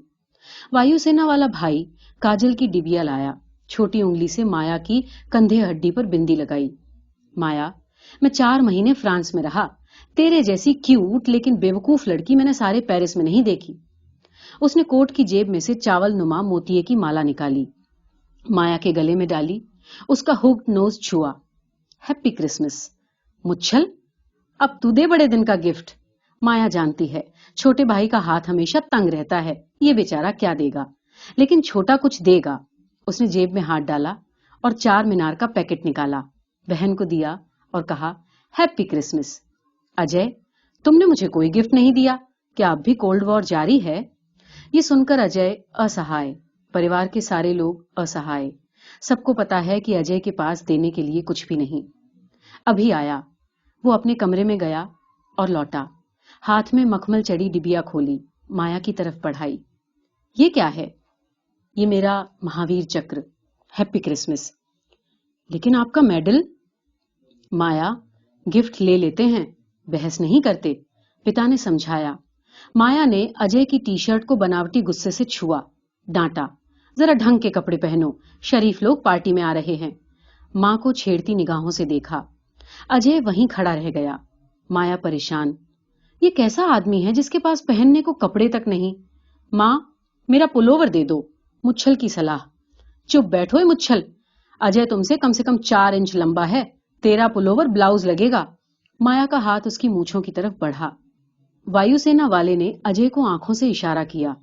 वायुसेना वाला भाई काजल की डिबिया लाया। छोटी उंगली से माया की कंधे हड्डी पर बिंदी लगाई। माया, मैं 4 महीने फ्रांस में रहा। तेरे जैसी क्यूट लेकिन बेवकूफ लड़की मैंने सारे पेरिस में नहीं देखी। उसने कोट की जेब में से चावल नुमा मोतिये की माला निकाली, माया के गले में डाली, उसका हुक्ड नोज छुआ। Happy Christmas. मुच्छल, अब तू दे बड़े दिन का गिफ्ट। माया जानती है छोटे भाई का हाथ हमेशा तंग रहता है, ये बेचारा क्या देगा, लेकिन छोटा कुछ देगा। उसने जेब में हाथ डाला और 4 मीनार का पैकेट निकाला, बहन को दिया और कहा, हैप्पी क्रिसमस। अजय, तुमने मुझे कोई गिफ्ट नहीं दिया, क्या अब भी कोल्ड वॉर जारी है? ये सुनकर अजय असहाय, परिवार के सारे लोग असहाय। सबको पता है कि अजय के पास देने के लिए कुछ भी नहीं। अभी आया, वो अपने कमरे में गया और लौटा। हाथ में मखमल चढ़ी डिबिया खोली, माया की तरफ बढ़ाई। ये क्या है? ये मेरा महावीर चक्र, हैप्पी क्रिसमस। लेकिन आपका मेडल? माया, गिफ्ट ले लेते हैं, बहस नहीं करते, पिता ने समझाया। माया ने अजय की टी शर्ट को बनावटी गुस्से से छुआ, डांटा, जरा ढंग के कपड़े पहनो, शरीफ लोग पार्टी में आ रहे हैं। मां को छेड़ती निगाहों से देखा। अजय वहीं खड़ा रह गया। माया परेशान, ये कैसा आदमी है जिसके पास पहनने को कपड़े तक नहीं? मां, मेरा पुलोवर दे दो, मुच्छल की सलाह। चुप बैठो मुच्छल, अजय तुमसे कम से कम 4 इंच लंबा है, तेरा पुलोवर ब्लाउज लगेगा। माया का हाथ उसकी मूछों की तरफ बढ़ा। वायुसेना वाले ने अजय को आंखों से इशारा किया।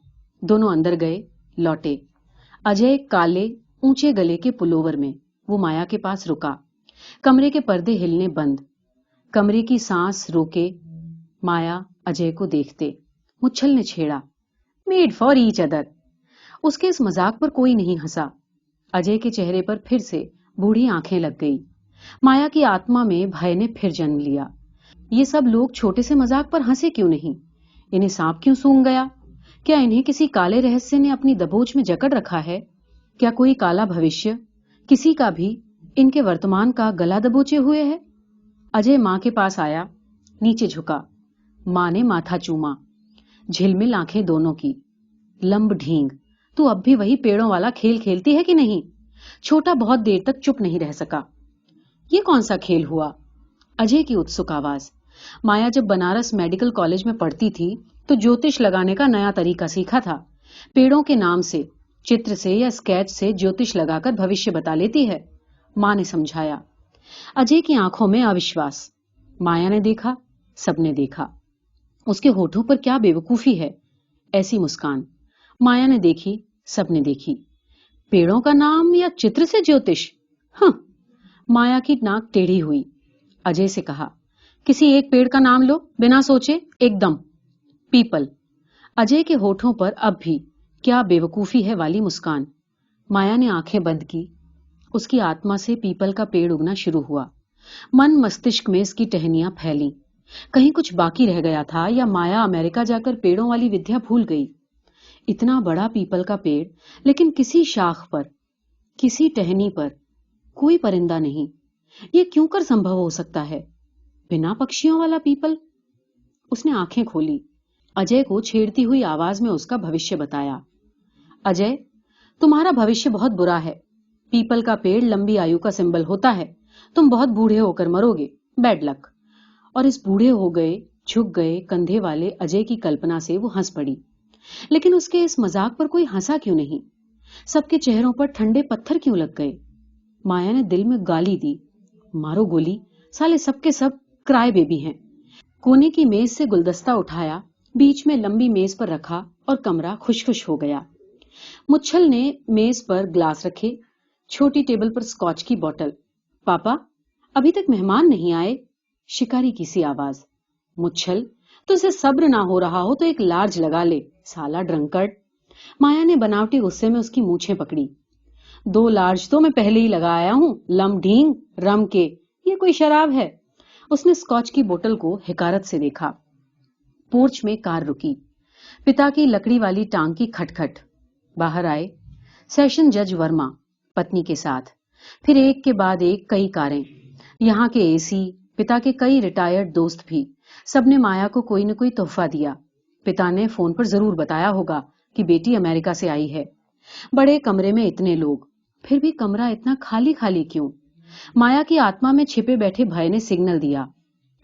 दोनों अंदर गए, लौटे। अजय काले ऊंचे गले के पुलोवर में। वो माया के पास रुका। कमरे के पर्दे हिलने बंद। कमरे की सांस रोके माया अजय को देखते। मुच्छल ने छेड़ा, मेड फॉर ईच अदर। उसके इस मजाक पर कोई नहीं हंसा। अजय के चेहरे पर फिर से बूढ़ी आंखें लग गई। माया की आत्मा में भय ने फिर जन्म लिया। ये सब लोग छोटे से मजाक पर हंसे क्यों नहीं? इन्हें सांप क्यों सूंघ गया? क्या इन्हें किसी काले रहस्य ने अपनी दबोच में जकड़ रखा है? क्या कोई काला भविष्य किसी का भी इनके वर्तमान का गला दबोचे हुए है? अजय मां के पास आया, नीचे झुका। मां ने माथा चूमा, झिलमिल आंखें दोनों की। लंब ढींग, तू अब भी वही पेड़ों वाला खेल खेलती है कि नहीं? छोटा बहुत देर तक चुप नहीं रह सका। ये कौन सा खेल हुआ? अजय की उत्सुक आवाज। माया जब बनारस मेडिकल कॉलेज में पढ़ती थी तो ज्योतिष लगाने का नया तरीका सीखा था। पेड़ों के नाम से, चित्र से या स्केच से ज्योतिष लगाकर भविष्य बता लेती है, मां ने समझाया। अजय की आंखों में अविश्वास। माया ने देखा, सबने देखा। उसके होठों पर क्या बेवकूफी है, ऐसी मुस्कान। माया ने देखी, सबने देखी। पेड़ों का नाम या चित्र से ज्योतिष? हाँ। माया की नाक टेढ़ी हुई। अजय से कहा, किसी एक पेड़ का नाम लो, बिना सोचे, एकदम। पीपल। अजय के होठों पर अब भी क्या बेवकूफी है वाली मुस्कान। माया ने आंखें बंद की। उसकी आत्मा से पीपल का पेड़ उगना शुरू हुआ। मन मस्तिष्क में इसकी टहनियां फैली। कहीं कुछ बाकी रह गया था या माया अमेरिका जाकर पेड़ों वाली विद्या भूल गई? इतना बड़ा पीपल का पेड़, लेकिन किसी शाख पर, किसी टहनी पर कोई परिंदा नहीं। ये क्यों कर संभव हो सकता है? बिना पक्षियों वाला पीपल। उसने आंखें खोली। अजय को छेड़ती हुई आवाज में उसका भविष्य बताया। अजय, तुम्हारा भविष्य बहुत बुरा है। पीपल का पेड़ लंबी आयु का सिंबल होता है। तुम बहुत बूढ़े होकर मरोगे, बैड लक। और इस बूढ़े हो गए, झुक गए कंधे वाले अजय की कल्पना से वो हंस पड़ी। लेकिन उसके इस मजाक पर कोई हंसा क्यों नहीं? सबके चेहरों पर ठंडे पत्थर क्यों लग गए? माया ने दिल में गाली दी, मारो गोली, साले सबके सब क्राई बेबी हैं। कोने की मेज से गुलदस्ता उठाया, बीच में लंबी मेज पर रखा और कमरा खुशखुश हो गया। मुच्छल ने मेज पर ग्लास रखे, छोटी टेबल पर स्कॉच की बोतल। पापा, अभी तक मेहमान नहीं आए? शिकारी की सी आवाज। मुच्छल, तुझे सब्र ना हो रहा हो तो एक लार्ज लगा ले, साला ड्रंकर्ड। माया ने बनावटी गुस्से में उसकी मूछें पकड़ी। 2 लार्ज तो मैं पहले ही लगा आया हूं, लम ढींग रम के। ये कोई शराब है? उसने स्कॉच की बोतल को हिकारत से देखा। पोर्च में कार रुकी। पिता की लकड़ी वाली टांग की खटखट। बाहर आए सेशन जज वर्मा पत्नी के साथ। फिर एक के बाद एक कई कारें। यहाँ के एसी, पिता के कई रिटायर्ड दोस्त भी। सबने माया को कोई न कोई तोहफा दिया। पिता ने फोन पर जरूर बताया होगा कि बेटी अमेरिका से आई है। बड़े कमरे में इतने लोग, फिर भी कमरा इतना खाली खाली क्यों? माया की आत्मा में छिपे बैठे भय ने सिग्नल दिया,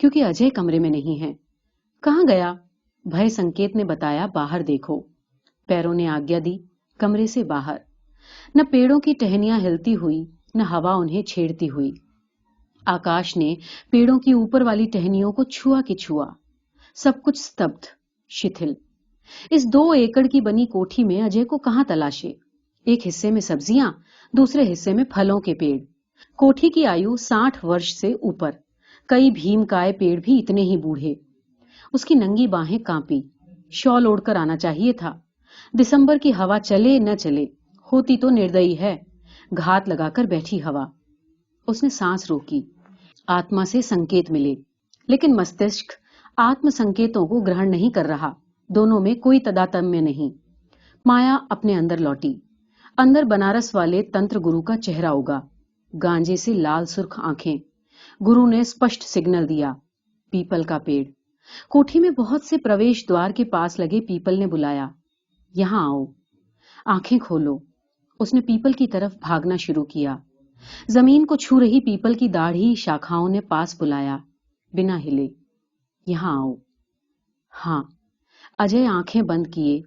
क्योंकि अजय कमरे में नहीं है। कहां गया? भय संकेत ने बताया, बाहर देखो। पैरों ने आज्ञा दी, कमरे से बाहर। न पेड़ों की टहनियां हिलती हुई, न हवा उन्हें छेड़ती हुई। आकाश ने पेड़ों की ऊपर वाली टहनियों को छुआ कि छुआ। सब कुछ स्तब्ध, शिथिल। इस 2 एकड़ की बनी कोठी में अजय को कहां तलाशे? एक हिस्से में सब्जियां, दूसरे हिस्से में फलों के पेड़। कोठी की आयु 60 वर्ष से ऊपर। कई भीमकाय पेड़ भी इतने ही बूढ़े। उसकी नंगी बाहें कांपी। शॉल ओढ़कर आना चाहिए था। दिसंबर की हवा चले न चले, होती तो निर्दयी है। घात लगाकर बैठी हवा। उसने सांस रोकी। आत्मा से संकेत मिले, लेकिन मस्तिष्क आत्म संकेतों को ग्रहण नहीं कर रहा। दोनों में कोई तादात्म्य नहीं। माया अपने अंदर लौटी। अंदर बनारस वाले तंत्र गुरु का चेहरा उगा। गांजे से लाल सुर्ख आंखें। गुरु ने स्पष्ट सिग्नल दिया। पीपल का पेड़। कोठी में बहुत से प्रवेश द्वार के पास लगे पीपल ने बुलाया, यहां आओ। आंखें खोलो। उसने पीपल की तरफ भागना शुरू किया। जमीन को छू रही पीपल की दाढ़ी शाखाओं ने पास बुलाया, बिना हिले, यहां आओ। हां। अजय आंखें बंद किए,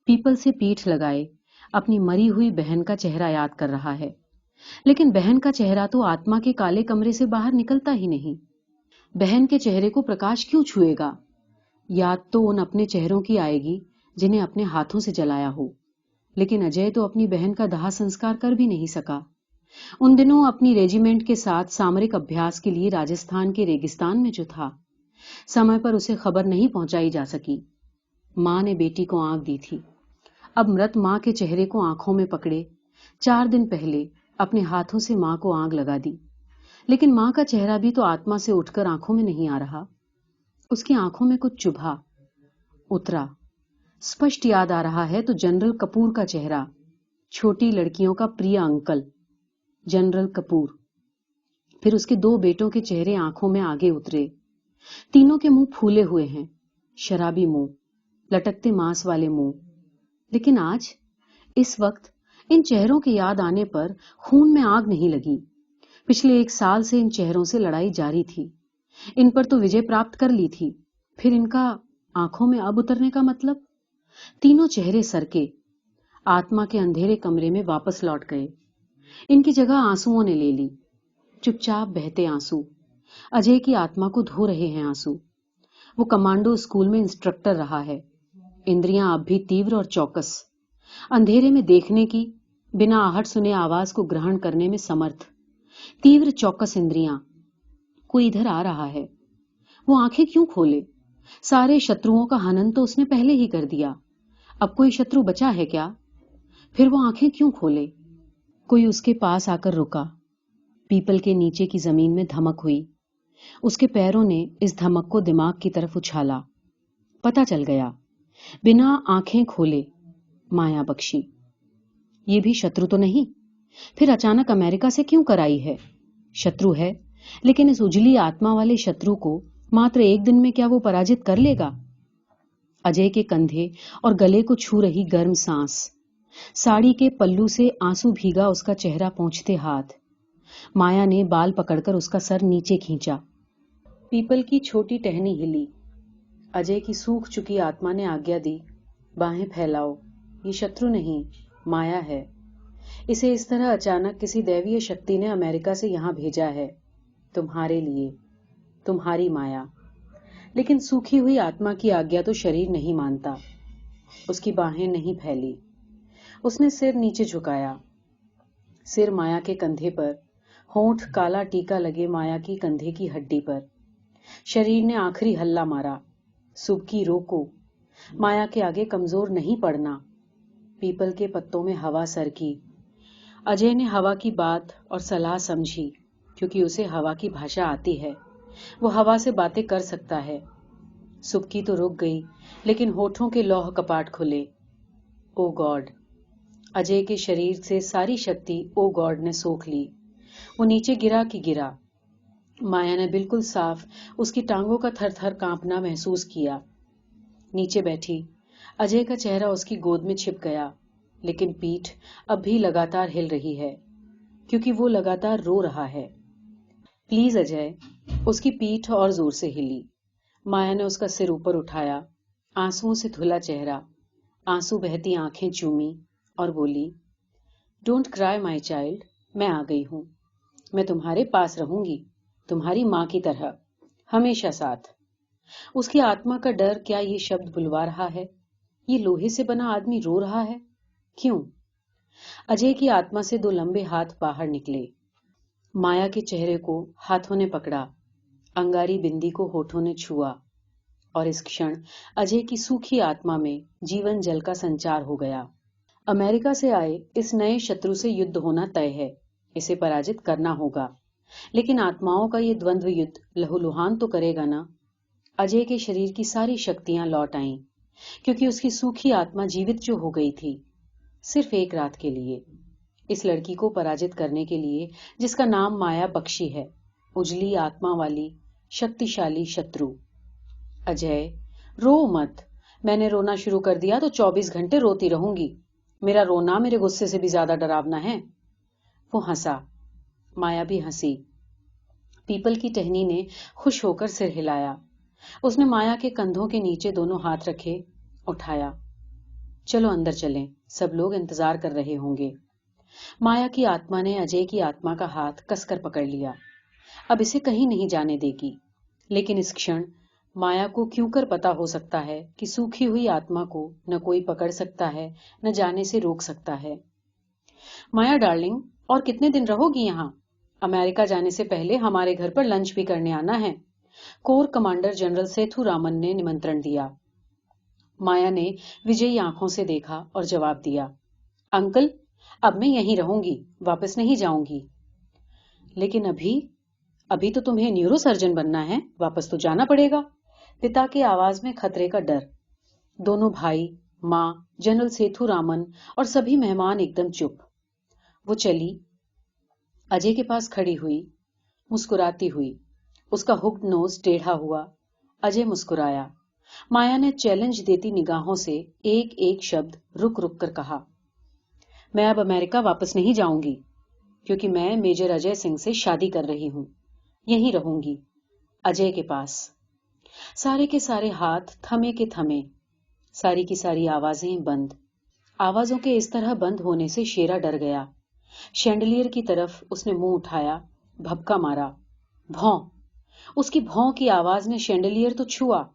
पीपल से पीठ लगाए, अपनी मरी हुई बहन का चेहरा याद कर रहा है। लेकिन बहन का चेहरा तो आत्मा के काले कमरे से बाहर निकलता ही नहीं। बहन के चेहरे को प्रकाश क्यों छुएगा? याद तो उन अपने चेहरों की आएगी जिन्हें अपने हाथों से जलाया हो। लेकिन अजय तो अपनी बहन का दाह संस्कार कर भी नहीं सका। उन दिनों अपनी रेजिमेंट के साथ सामरिक अभ्यास के लिए राजस्थान के रेगिस्तान में जो था, समय पर उसे खबर नहीं पहुंचाई जा सकी। मां ने बेटी को आंख दी थी। अब मृत मां के चेहरे को आंखों में पकड़े 4 दिन पहले अपने हाथों से मां को आग लगा दी। लेकिन मां का चेहरा भी तो आत्मा से उठकर आंखों में नहीं आ रहा। उसकी आंखों में कुछ चुभा, उतरा। स्पष्ट याद आ रहा है तो जनरल कपूर का चेहरा, छोटी लड़कियों का प्रिय अंकल जनरल कपूर। फिर उसके 2 बेटों के चेहरे आंखों में आगे उतरे। तीनों के मुंह फूले हुए हैं, शराबी मुंह, लटकते मांस वाले मुंह। लेकिन आज, इस वक्त, इन चेहरों की याद आने पर खून में आग नहीं लगी। पिछले 1 साल से इन चेहरों से लड़ाई जारी थी। इन पर तो विजय प्राप्त कर ली थी, फिर इनका आंखों में अब उतरने का मतलब? तीनों चेहरे सरके, आत्मा के अंधेरे कमरे में वापस लौट गए। इनकी जगह आंसुओं ने ले ली, चुपचाप बहते आंसू। अजय की आत्मा को धो रहे हैं आंसू। वो कमांडो स्कूल में इंस्ट्रक्टर रहा है। इंद्रियां अब भी तीव्र और चौकस, अंधेरे में देखने की, बिना आहट सुने आवाज को ग्रहण करने में समर्थ। तीव्र चौकस इंद्रियां। कोई इधर आ रहा है। वो आंखें क्यों खोले? सारे शत्रुओं का हनन तो उसने पहले ही कर दिया। अब कोई शत्रु बचा है क्या? फिर वो आंखें क्यों खोले? कोई उसके पास आकर रुका। पीपल के नीचे की जमीन में धमक हुई। उसके पैरों ने इस धमक को दिमाग की तरफ उछाला। पता चल गया, बिना आंखें खोले माया बख्शी। ये भी शत्रु तो नहीं? फिर अचानक अमेरिका से क्यों कराई है? शत्रु है, लेकिन इस उजली आत्मा वाले शत्रु को मात्र 1 दिन में क्या वो पराजित कर लेगा? अजय के कंधे और गले को छू रही गर्म सांस, साड़ी के पल्लू से आंसू भीगा उसका चेहरा पोंछते हाथ। माया ने बाल पकड़कर उसका सर नीचे खींचा। पीपल की छोटी टहनी हिली। अजय की सूख चुकी आत्मा ने आज्ञा दी, बाहें फैलाओ। ये शत्रु नहीं, माया है। इसे इस तरह अचानक किसी दैवीय शक्ति ने अमेरिका से यहां भेजा है, तुम्हारे लिए, तुम्हारी माया। लेकिन सूखी हुई आत्मा की आज्ञा तो शरीर नहीं मानता। उसकी बाहें नहीं फैली। उसने सिर नीचे झुकाया। सिर माया के कंधे पर, होंठ काला टीका लगे माया की कंधे की हड्डी पर। शरीर ने आखिरी हल्ला मारा, सुबकी रोको, माया के आगे कमजोर नहीं पड़ना। पीपल के पत्तों में हवा सरकी। अजय ने हवा की बात और सलाह समझी, क्योंकि उसे हवा की भाषा आती है। वो हवा से बातें कर सकता है। सुबकी तो रुक गई, लेकिन होठों के लौह कपाट खुले। ओ गॉड! अजय के शरीर से सारी शक्ति ओ गॉड ने सोख ली। वो नीचे गिरा कि गिरा। माया ने बिल्कुल साफ उसकी टांगों का थरथर कांपना महसूस किया। नीचे बैठी, अजय का चेहरा उसकी गोद में छिप गया, लेकिन पीठ अब भी लगातार हिल रही है, क्योंकि वो लगातार रो रहा है। प्लीज अजय। उसकी पीठ और जोर से हिली। माया ने उसका सिर ऊपर उठाया, आंसुओं से धुला चेहरा, आंसू बहती आंखें चूमी और बोली, डोंट क्राई माई चाइल्ड, मैं आ गई हूं। मैं तुम्हारे पास रहूंगी, तुम्हारी मां की तरह, हमेशा साथ। उसकी आत्मा का डर क्या ये शब्द बुलवा रहा है? ये लोहे से बना आदमी रो रहा है? क्यों? अजय की आत्मा से दो लंबे हाथ बाहर निकले। माया के चेहरे को हाथों ने पकड़ा, अंगारी बिंदी को होठों ने छुआ और इस क्षण अजय की सूखी आत्मा में जीवन जल का संचार हो गया। अमेरिका से आए इस नए शत्रु से युद्ध होना तय है। इसे पराजित करना होगा, लेकिन आत्माओं का ये द्वंद्व युद्ध लहूलुहान तो करेगा ना। अजय के शरीर की सारी शक्तियां लौट आईं, क्योंकि उसकी सूखी आत्मा जीवित जो हो गई थी, सिर्फ एक रात के लिए। इस लड़की को पराजित करने के लिए, जिसका नाम माया बख्शी है, उजली आत्मा वाली शक्तिशाली शत्रु। अजय, रो मत। मैंने रोना शुरू कर दिया तो 24 घंटे रोती रहूंगी। मेरा रोना मेरे गुस्से से भी ज्यादा डरावना है। वो हंसा। माया भी हंसी। पीपल की टहनी ने खुश होकर सिर हिलाया। उसने माया के कंधों के नीचे दोनों हाथ रखे, उठाया। चलो अंदर चलें, सब लोग इंतजार कर रहे होंगे। माया की आत्मा ने अजय की आत्मा का हाथ कसकर पकड़ लिया। अब इसे कहीं नहीं जाने देगी। लेकिन इस क्षण माया को क्यों कर पता हो सकता है कि सूखी हुई आत्मा को न कोई पकड़ सकता है, न जाने से रोक सकता है। माया डार्लिंग, और कितने दिन रहोगी यहाँ? अमेरिका जाने से पहले हमारे घर पर लंच भी करने आना है। Core commander general Sethu Raman ने निमंत्रण दिया। माया ने विजयी आंखों से देखा और जवाब दिया, अंकल, अब मैं यहीं रहूंगी, वापस नहीं जाऊंगी। लेकिन अभी तो तुम्हें न्यूरो सर्जन बनना है, वापस तो जाना पड़ेगा। पिता की आवाज में खतरे का डर। दोनों भाई, माँ, जनरल सेथु रामन और सभी मेहमान एकदम चुप। वो चली, अजय के पास खड़ी हुई, मुस्कुराती हुई। उसका हुक्ड नोज टेढ़ा हुआ। अजय मुस्कुराया। माया ने चैलेंज देती निगाहों से एक एक शब्द रुक रुक कर कहा, मैं अब अमेरिका वापस नहीं जाऊंगी, क्योंकि मैं मेजर अजय सिंह से शादी कर रही हूं। यहीं रहूंगी, अजय के पास। सारे के सारे हाथ थमे के थमे, सारी की सारी आवाजें बंद। आवाजों के इस तरह बंद होने से शेरा डर गया। शैंडलियर की तरफ उसने मुंह उठाया, भपका मारा। भौं। उसकी भौं की आवाज ने शैंडलियर तो छुआ,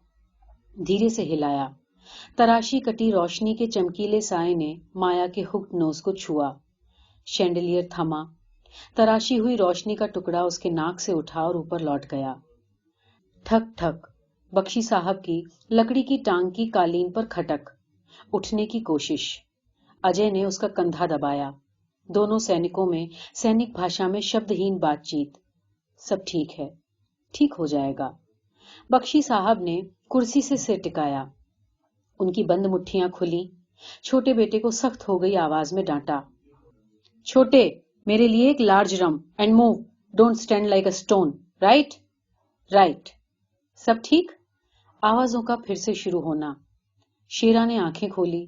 धीरे से हिलाया। तराशी कटी रोशनी के चमकीले साए ने माया के हुक्ड नोज को छुआ। शैंडलियर थमा। तराशी हुई रोशनी का टुकड़ा उसके नाक से उठा और ऊपर लौट गया। ठक ठक, बख्शी साहब की लकड़ी की टांग की कालीन पर खटक। उठने की कोशिश। अजय ने उसका कंधा दबाया। दोनों सैनिकों में सैनिक भाषा में शब्दहीन बातचीत। सब ठीक है, ठीक हो जाएगा। बख्शी साहब ने कुर्सी से सिर टिकाया। उनकी बंद मुट्ठियां खुली। छोटे बेटे को सख्त हो गई आवाज में डांटा, छोटे, मेरे लिए एक large rum and move, don't stand like a stone, right? Right. सब ठीक? आवाजों का फिर से शुरू होना। शेरा ने आंखें खोली,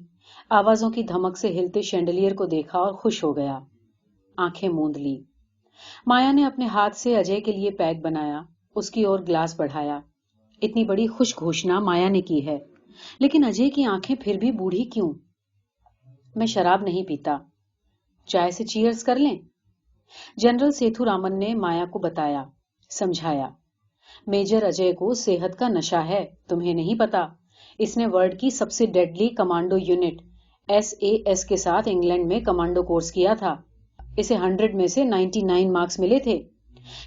आवाजों की धमक से हिलते शैंडलियर को देखा और खुश हो गया। आंखें मूंद ली। माया ने अपने हाथ से अजय के लिए पैक बनाया, उसकी ओर ग्लास बढ़ाया। इतनी बड़ी खुश घोषणा माया ने की है, लेकिन अजय की आंखें फिर भी बूढ़ी क्यों? मैं शराब नहीं पीता, चाय से चीयर्स कर लें? जनरल सेथु रामन ने माया को बताया, समझाया। मेजर अजय को सेहत का नशा है, तुम्हें नहीं पता। इसने वर्ल्ड की सबसे डेडली कमांडो यूनिट SAS के साथ इंग्लैंड में कमांडो कोर्स किया था। इसे 100 में से 99 मार्क्स मिले थे,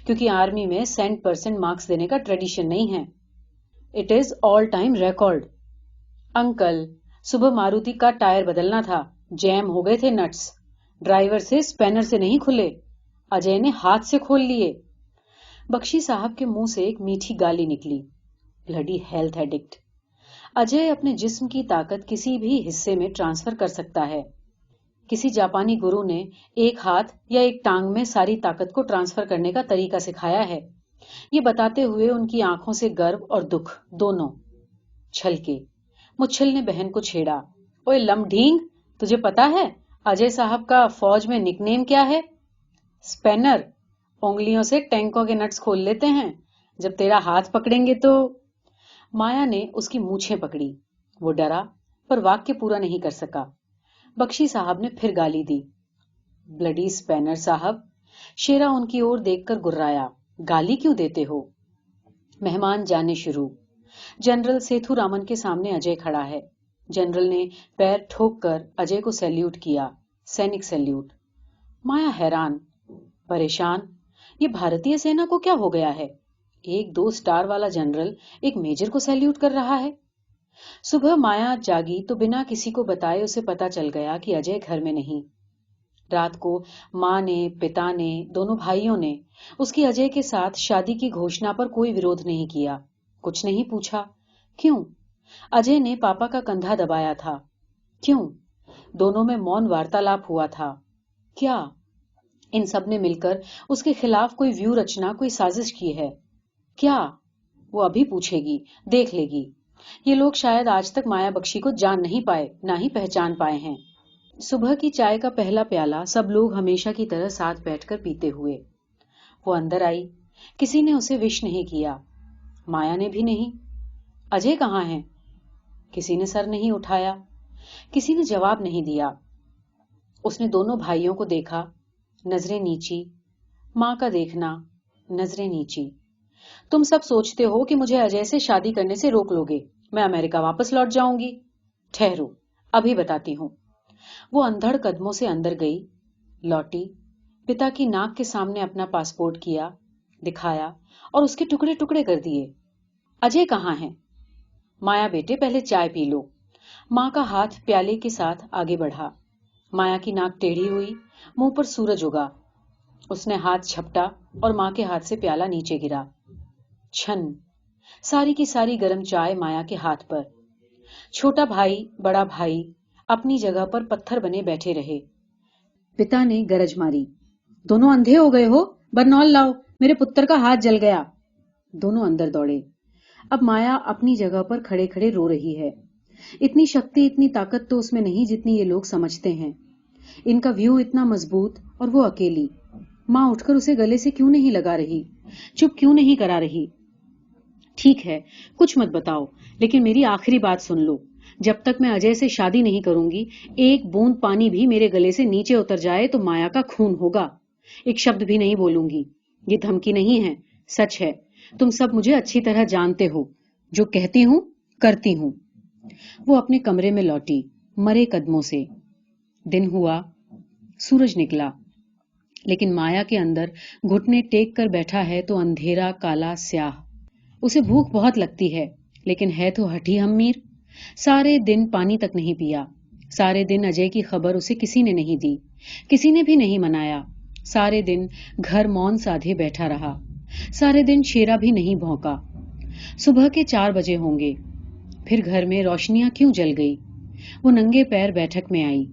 क्योंकि आर्मी में 100% मार्क्स देने का ट्रेडिशन नहीं है। It is all time record. Uncle, सुबह मारुति का टायर बदलना था, जैम हो गए थे नट्स। ड्राइवर से स्पैनर से नहीं खुले, अजय ने हाथ से खोल लिए। बख्शी साहब के मुंह से एक मीठी गाली निकली, ब्लडी हेल्थ एडिक्ट। अजय अपने जिस्म की ताकत किसी भी हिस्से में ट्रांसफर कर सकता है। किसी जापानी गुरु ने एक हाथ या एक टांग में सारी ताकत को ट्रांसफर करने का तरीका सिखाया है। ये बताते हुए उनकी आंखों से गर्व और दुख दोनों छलके। मुच्छल ने बहन को छेड़ा, ओए लमढींग, तुझे पता है अजय साहब का फौज में निकनेम क्या है? स्पैनर। उंगलियों से टैंकों के नट्स खोल लेते हैं, जब तेरा हाथ पकड़ेंगे तो। माया ने उसकी मूछें पकड़ी। वो डरा, पर वाक्य पूरा नहीं कर सका। बख्शी साहब ने फिर गाली दी, ब्लडी स्पैनर साहब। शेरा उनकी ओर देखकर गुर्राया, गाली क्यों देते हो? मेहमान जाने शुरू। जनरल सेथुरामन के सामने अजय खड़ा है। जनरल ने पैर ठोक कर अजय को सैल्यूट किया, सैनिक सैल्यूट। माया हैरान, परेशान, ये भारतीय सेना को क्या हो गया है? एक 2 स्टार वाला जनरल एक मेजर को सैल्यूट कर रहा है। सुबह माया जागी तो बिना किसी को बताए उसे पता चल गया कि अजय घर में नहीं। रात को माँ ने, पिता ने, दोनों भाइयों ने उसकी अजय के साथ शादी की घोषणा पर कोई विरोध नहीं किया, कुछ नहीं पूछा। क्यों? अजय ने पापा का कंधा दबाया था। क्यों? दोनों में मौन वार्तालाप हुआ था। क्या? इन सब ने मिलकर उसके खिलाफ कोई व्यू रचना, कोई साजिश की है। क्या? वो अभी पूछेगी, देख लेगी। ये लोग शायद आज तक माया बख्शी को जान नहीं पाए, ना ही पहचान पाए हैं। सुबह की चाय का पहला प्याला सब लोग हमेशा की तरह साथ बैठकर पीते हुए। वो अंदर आई, किसी ने उसे विश नहीं किया, माया ने भी नहीं। अजय कहाँ है? किसी ने सर नहीं उठाया, किसी ने जवाब नहीं दिया। उसने दोनों भाइयों को देखा, नजरें नीची। मां का देखना, नजरें नीची। तुम सब सोचते हो कि मुझे अजय से शादी करने से रोक लोगे, मैं अमेरिका वापस लौट जाऊंगी। ठहरो, अभी बताती हूं। वो अंधड़ कदमों से अंदर गई, लौटी, पिता की नाक के सामने अपना पासपोर्ट किया, दिखाया और उसके टुकड़े टुकड़े कर दिए। अजय कहाँ है? माया बेटे पहले चाय पी लो। मां का हाथ प्याले के साथ आगे बढ़ा। माया की नाक टेढ़ी हुई, मुंह पर सूरज उगा। उसने हाथ झपटा और मां के हाथ से प्याला नीचे गिरा। छन, सारी की सारी गर्म चाय माया के हाथ पर। छोटा भाई, बड़ा भाई अपनी जगह पर पत्थर बने बैठे रहे। पिता ने गरज मारी, दोनों अंधे हो गए हो? बरनौल लाओ, मेरे पुत्र का हाथ जल गया। दोनों अंदर दौड़े। अब माया अपनी जगह पर खड़े खड़े रो रही है। इतनी शक्ति, इतनी ताकत तो उसमें नहीं जितनी ये लोग समझते हैं। इनका व्यू इतना मजबूत और वो अकेली। मां उठकर उसे गले से क्यों नहीं लगा रही? चुप क्यों नहीं करा रही? ठीक है, कुछ मत बताओ, लेकिन मेरी आखिरी बात सुन लो। जब तक मैं अजय से शादी नहीं करूंगी, एक बूंद पानी भी मेरे गले से नीचे उतर जाए तो माया का खून होगा। एक शब्द भी नहीं बोलूंगी। ये धमकी नहीं है, सच है। तुम सब मुझे अच्छी तरह जानते हो। जो कहती हूं, करती हूं। वो अपने कमरे में लौटी, मरे कदमों से। दिन हुआ, सूरज निकला, लेकिन माया के अंदर घुटने टेक कर बैठा है तो अंधेरा, काला, स्याह। उसे भूख बहुत लगती है, लेकिन है तो हठी हम्मीर। सारे दिन पानी तक नहीं पिया। सारे दिन अजय की खबर उसे किसी ने नहीं दी, किसी ने भी नहीं मनाया। सारे दिन घर मौन साधे बैठा रहा। सारे दिन शेरा भी नहीं भौंका। सुबह के 4 बजे होंगे। फिर घर में रोशनियां क्यों जल गई? वो नंगे पैर बैठक में आई।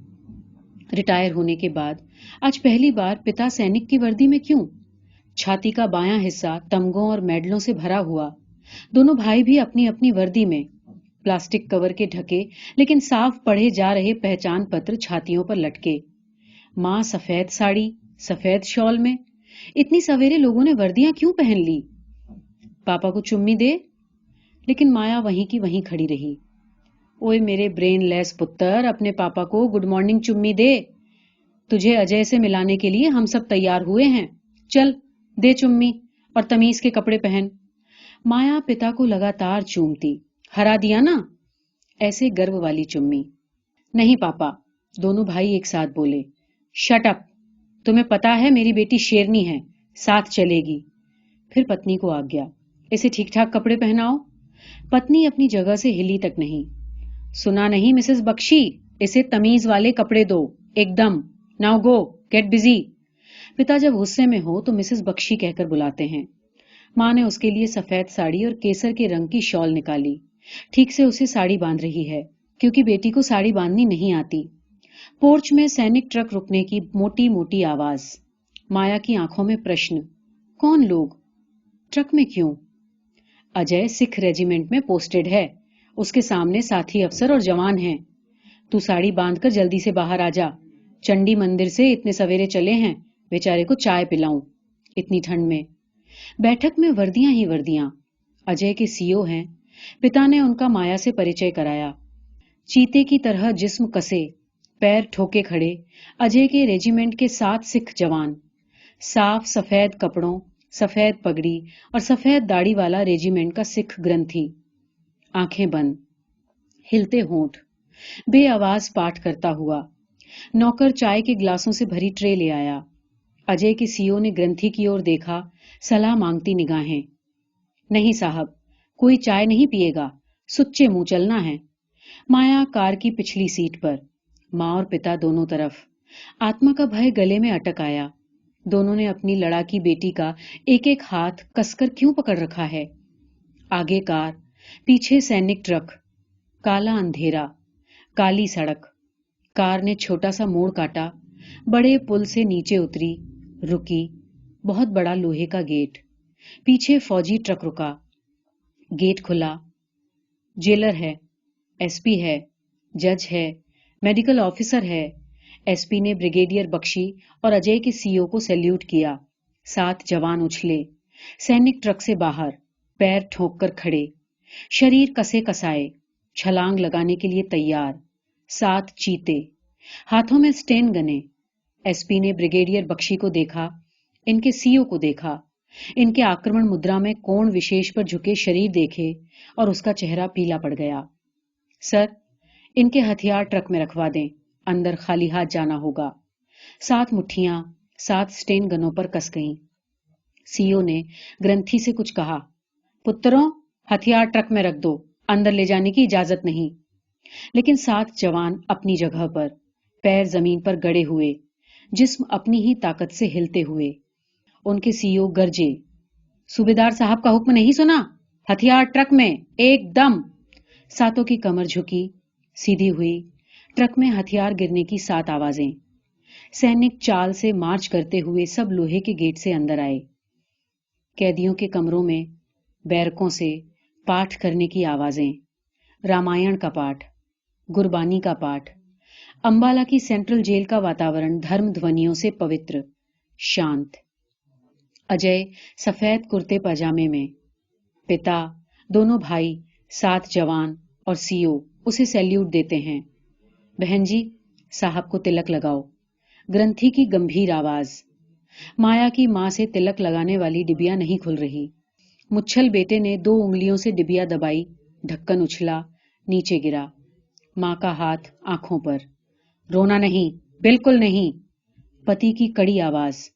रिटायर होने के बाद आज पहली बार पिता सैनिक की वर्दी में क्यों? छाती का बायां हिस्सा तमगों और मेडलों से भरा हुआ। दोनों भाई भी अपनी अपनी वर्दी में, प्लास्टिक कवर के ढके लेकिन साफ पढ़े जा रहे पहचान पत्र छातियों पर लटके। मां सफेद साड़ी, सफेद शॉल में। इतनी सवेरे लोगों ने वर्दियां क्यों पहन ली? पापा को चुम्मी दे, लेकिन माया वहीं की वहीं खड़ी रही। ओए मेरे ब्रेनलेस पुत्र, अपने पापा को गुड मॉर्निंग चुम्मी दे। तुझे अजय से मिलाने के लिए हम सब तैयार हुए हैं। चल दे चुम्मी और तमीज के कपड़े पहन। माया पिता को लगातार चूमती। हरा दिया ना? ऐसे गर्व वाली चुम्मी। नहीं पापा, दोनों भाई एक साथ बोले। शट अप, तुम्हें पता है मेरी बेटी शेरनी है, साथ चलेगी। फिर पत्नी को आज्ञा, इसे ठीक ठाक कपड़े पहनाओ। पत्नी अपनी जगह से हिली तक नहीं। सुना नहीं मिसेस बख्शी, इसे तमीज वाले कपड़े दो, एकदम। Now go, gate busy. पिता जब गुस्से में हो तो मिसेस बख्शी कहकर बुलाते हैं। मां ने उसके लिए सफेद साड़ी और केसर के रंग की शॉल निकाली। ठीक से उसे साड़ी बांध रही है, क्योंकि बेटी को साड़ी बांधनी नहीं आती। पोर्च में सैनिक ट्रक रुकने की मोटी मोटी आवाज। माया की आंखों में प्रश्न, कौन लोग? ट्रक में क्यों? अजय सिख रेजिमेंट में पोस्टेड है। उसके सामने साथी अफसर और जवान हैं। तू साड़ी बांधकर जल्दी से बाहर आ जा। चंडी मंदिर से इतने सवेरे चले हैं, बेचारे को चाय पिलाऊं इतनी ठंड में। बैठक में वर्दियां ही वर्दियां। अजय के सीओ हैं। पिता ने उनका माया से परिचय कराया। चीते की तरह जिस्म कसे, पैर ठोके खड़े अजय के रेजिमेंट के 7 सिख जवान। साफ सफेद कपड़ों, सफेद पगड़ी और सफेद दाढ़ी वाला रेजिमेंट का सिख ग्रंथी। आंखें बंद, हिलते होंठ, बेआवाज पाठ करता हुआ। नौकर चाय के गिलासों से भरी ट्रे ले आया। अजय के सीओ ने ग्रंथी की ओर देखा, सलाह मांगती निगाहें। नहीं साहब, कोई चाय नहीं पिएगा, सुच्चे मुंह चलना है। माया कार की पिछली सीट पर, माँ और पिता दोनों तरफ। आत्मा का भय गले में अटक आया। दोनों ने अपनी लड़ाकी बेटी का एक एक हाथ कसकर क्यों पकड़ रखा है? आगे कार, पीछे सैनिक ट्रक, काला अंधेरा, काली सड़क। कार ने छोटा सा मोड़ काटा, बड़े पुल से नीचे उतरी, रुकी। बहुत बड़ा लोहे का गेट। पीछे फौजी ट्रक रुका। गेट खुला। जेलर है, एसपी है, जज है, मेडिकल ऑफिसर है। एसपी ने ब्रिगेडियर बख्शी और अजय के सीओ को सैल्यूट किया। 7 जवान उछले, सैनिक ट्रक से बाहर, पैर ठोक कर खड़े, शरीर कसे कसाए, छलांग लगाने के लिए तैयार। 7 चीते, हाथों में स्टेन गने। एसपी ने ब्रिगेडियर बख्शी को देखा, इनके सीओ को देखा, इनके आक्रमण मुद्रा में कोण विशेष पर झुके शरीर देखे और उसका चेहरा पीला पड़ गया। सर, इनके हथियार ट्रक में रखवा दें, अंदर खाली हाथ जाना होगा। 7 मुट्ठियां 7 स्टेन गनों पर कस गईं। सीओ ने ग्रंथी से कुछ कहा। पुत्रों, हथियार ट्रक में रख दो, अंदर ले जाने की इजाजत नहीं। लेकिन 7 जवान अपनी जगह पर, पैर जमीन पर गड़े हुए, जिस्म अपनी ही ताकत से हिलते हुए। उनके सीओ गरजे, सूबेदार साहब का हुक्म नहीं सुना? हथियार ट्रक में, एकदम। सातों की कमर झुकी, सीधी हुई। ट्रक में हथियार गिरने की 7 आवाजें। सैनिक चाल से मार्च करते हुए सब लोहे के गेट से अंदर आए। कैदियों के कमरों में बैरकों से पाठ करने की आवाजें। रामायण का पाठ, गुरबानी का पाठ। अंबाला की सेंट्रल जेल का वातावरण धर्म ध्वनियों से पवित्र, शांत। अजय सफेद कुर्ते पजामे में, पिता, दोनों भाई, 7 जवान और सीओ उसे सैल्यूट देते हैं। बहन जी, साहब को तिलक लगाओ। ग्रंथी की गंभीर आवाज। माया की मां से तिलक लगाने वाली डिबिया नहीं खुल रही। मुच्छल बेटे ने 2 उंगलियों से डिबिया दबाई, ढक्कन उछला, नीचे गिरा। मां का हाथ आंखों पर। रोना नहीं, बिल्कुल नहीं। पति की कड़ी आवाज।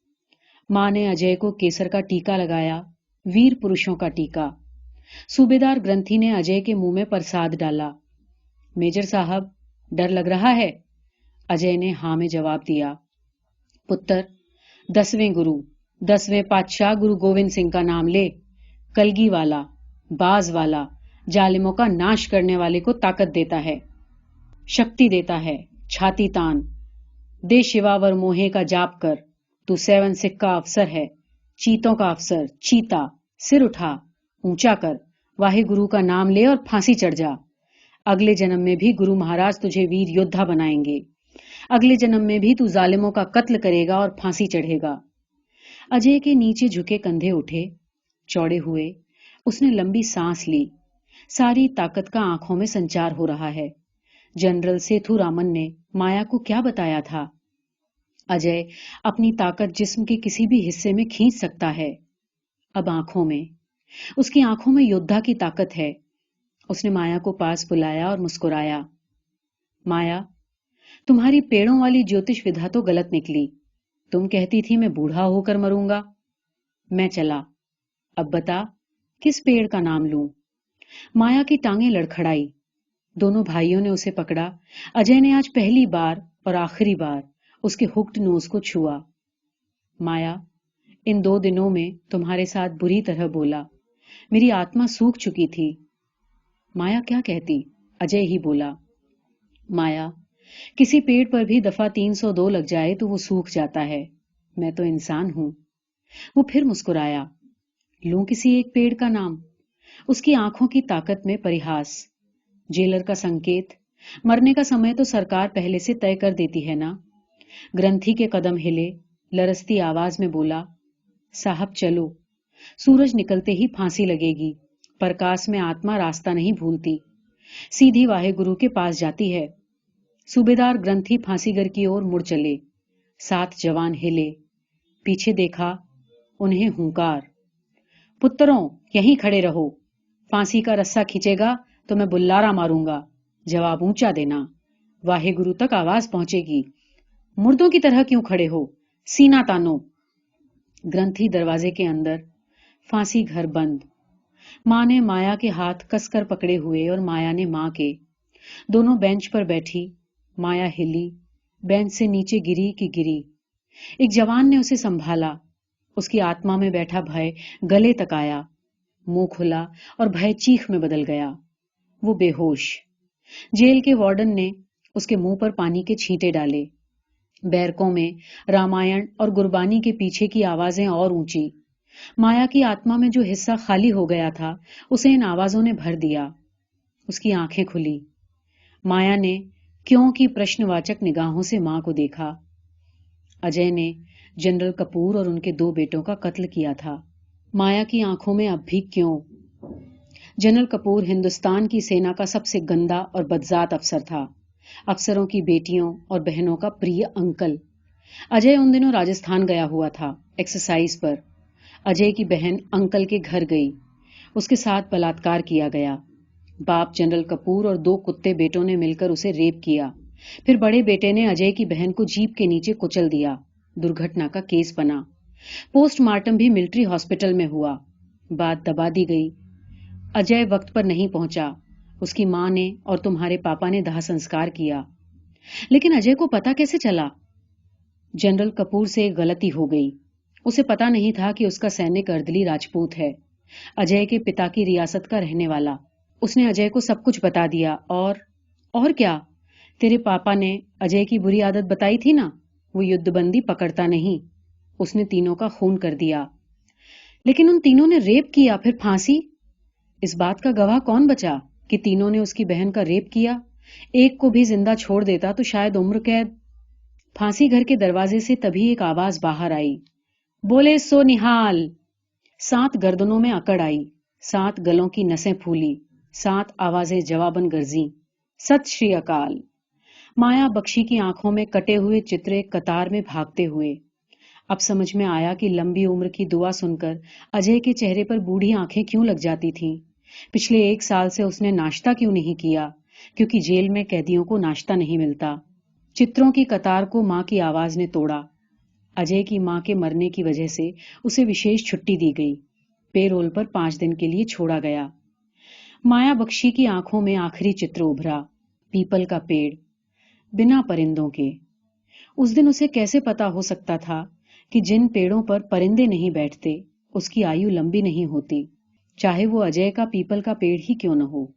मां ने अजय को केसर का टीका लगाया, वीर पुरुषों का टीका। सूबेदार ग्रंथी ने अजय के मुंह में प्रसाद डाला। मेजर साहब, डर लग रहा है? अजय ने हां में जवाब दिया। पुत्र, 10वें गुरु, 10वें पातशाह गुरु गोविंद सिंह का नाम ले। कलगी वाला, बाज वाला, जालिमों का नाश करने वाले को ताकत देता है, शक्ति देता है। छाती तान, दे शिवावर मोहे का जाप कर। तू 7 सिख का अफसर है, चीतों का अफसर, चीता। सिर उठा, ऊंचा कर, वाहे गुरु का नाम ले और फांसी चढ़ जा। अगले जन्म में भी गुरु महाराज तुझे वीर योद्धा बनाएंगे। अगले जन्म में भी तू जालिमों का कत्ल करेगा और फांसी चढ़ेगा। अजय के नीचे झुके कंधे उठे, चौड़े हुए। उसने लंबी सांस ली। सारी ताकत का आंखों में संचार हो रहा है। जनरल सेथुरामन ने माया को क्या बताया था? अजय अपनी ताकत जिस्म के किसी भी हिस्से में खींच सकता है। अब आंखों में, उसकी आंखों में योद्धा की ताकत है। उसने माया को पास बुलाया और मुस्कुराया। माया, तुम्हारी पेड़ों वाली ज्योतिष विधा तो गलत निकली। तुम कहती थी मैं बूढ़ा होकर मरूंगा। मैं चला। अब बता, किस पेड़ का नाम लूं? माया की टांगें लड़खड़ाई। दोनों भाइयों ने उसे पकड़ा। अजय ने आज पहली बार और आखिरी बार उसके हुक्ड नोज को छुआ। माया, इन 2 दिनों में तुम्हारे साथ बुरी तरह बोला। मेरी आत्मा सूख चुकी थी। माया क्या कहती? अजय ही बोला। माया, किसी पेड़ पर भी दफा 302 लग जाए तो वो सूख जाता है। मैं तो इंसान हूं। वो फिर मुस्कुराया। लूं किसी एक पेड़ का नाम? उसकी आंखों की ताकत में परिहास। जेलर का संकेत। मरने का समय तो सरकार पहले से तय कर देती है ना। ग्रंथी के कदम हिले, लरसती आवाज में बोला, साहब चलो। सूरज निकलते ही फांसी लगेगी। प्रकाश में आत्मा रास्ता नहीं भूलती, सीधी वाहे गुरु के पास जाती है। सूबेदार ग्रंथी फांसीगर की ओर मुड़ चले। 7 जवान हिले, पीछे देखा, उन्हें हुंकार। पुत्रों, यहीं खड़े रहो। फांसी का रस्सा खींचेगा तो मैं बुल्लारा मारूंगा। जवाब ऊंचा देना। वाहेगुरु तक आवाज पहुंचेगी। मुर्दों की तरह क्यों खड़े हो? सीना तानो। ग्रंथी दरवाजे के अंदर। फांसी घर बंद। माँ ने माया के हाथ कसकर पकड़े हुए और माया ने माँ के। दोनों बेंच पर बैठी। माया हिली। बेंच से नीचे गिरी कि गिरी। एक जवान ने उसे संभाला। उसकी आत्मा में बैठा भय गले तक आया। मुंह खुला और भय चीख में बदल गया। वो बेहोश। जेल के वार्डन ने उसके मुंह पर पानी के छींटे डाले। बैरकों में रामायण और गुरबानी के पीछे की आवाजें और ऊंची। माया की आत्मा में जो हिस्सा खाली हो गया था उसे इन आवाजों ने भर दिया। उसकी आंखें खुली। माया ने क्यों की प्रश्नवाचक निगाहों से मां को देखा। अजय ने जनरल कपूर और उनके 2 बेटों का कत्ल किया था। माया की आंखों में अब भी क्यों। जनरल कपूर हिंदुस्तान की सेना का सबसे गंदा और बदजात अफसर था। अफसरों की बेटियों और बहनों का प्रिय अंकल। अजय उन दिनों राजस्थान गया हुआ था एक्सरसाइज पर। अजय की बहन अंकल के घर गई। उसके साथ बलात्कार किया गया। बाप जनरल कपूर और 2 कुत्ते बेटों ने मिलकर उसे रेप किया। फिर बड़े बेटे ने अजय की बहन को जीप के नीचे कुचल दिया। दुर्घटना का केस बना। पोस्टमार्टम भी मिलिट्री हॉस्पिटल में हुआ। बात दबा दी गई। अजय वक्त पर नहीं पहुंचा। उसकी मां ने और तुम्हारे पापा ने दाह संस्कार किया। लेकिन अजय को पता कैसे चला? जनरल कपूर से एक गलती हो गई। उसे पता नहीं था कि उसका सैनिक अर्दली राजपूत है, अजय के पिता की रियासत का रहने वाला। उसने अजय को सब कुछ बता दिया और क्या? तेरे पापा ने अजय की बुरी आदत बताई थी ना, वो युद्धबंदी पकड़ता नहीं। उसने तीनों का खून कर दिया। लेकिन उन तीनों ने रेप किया, फिर फांसी। इस बात का गवाह कौन बचा कि तीनों ने उसकी बहन का रेप किया? एक को भी जिंदा छोड़ देता तो शायद उम्र कैद। फांसी घर के दरवाजे से तभी एक आवाज बाहर आई, बोले सो निहाल। 7 गर्दनों में अकड़ आई। 7 गलों की नसें फूली। 7 आवाजें जवाबन गरजी, सत श्री अकाल। माया बख्शी की आंखों में कटे हुए चित्र एक कतार में भागते हुए। अब समझ में आया कि लंबी उम्र की दुआ सुनकर अजय के चेहरे पर बूढ़ी आंखें क्यों लग जाती थीं। पिछले 1 साल से उसने नाश्ता क्यों नहीं किया, क्योंकि जेल में कैदियों को नाश्ता नहीं मिलता। चित्रों की कतार को मां की आवाज ने तोड़ा। अजय की मां के मरने की वजह से उसे विशेष छुट्टी दी गई। पेरोल पर 5 दिन के लिए छोड़ा गया। माया बख्शी की आंखों में आखिरी चित्र उभरा, पीपल का पेड़, बिना परिंदों के। उस दिन उसे कैसे पता हो सकता था कि जिन पेड़ों पर परिंदे नहीं बैठते उसकी आयु लंबी नहीं होती, चाहे वो अजय का पीपल का पेड़ ही क्यों न हो।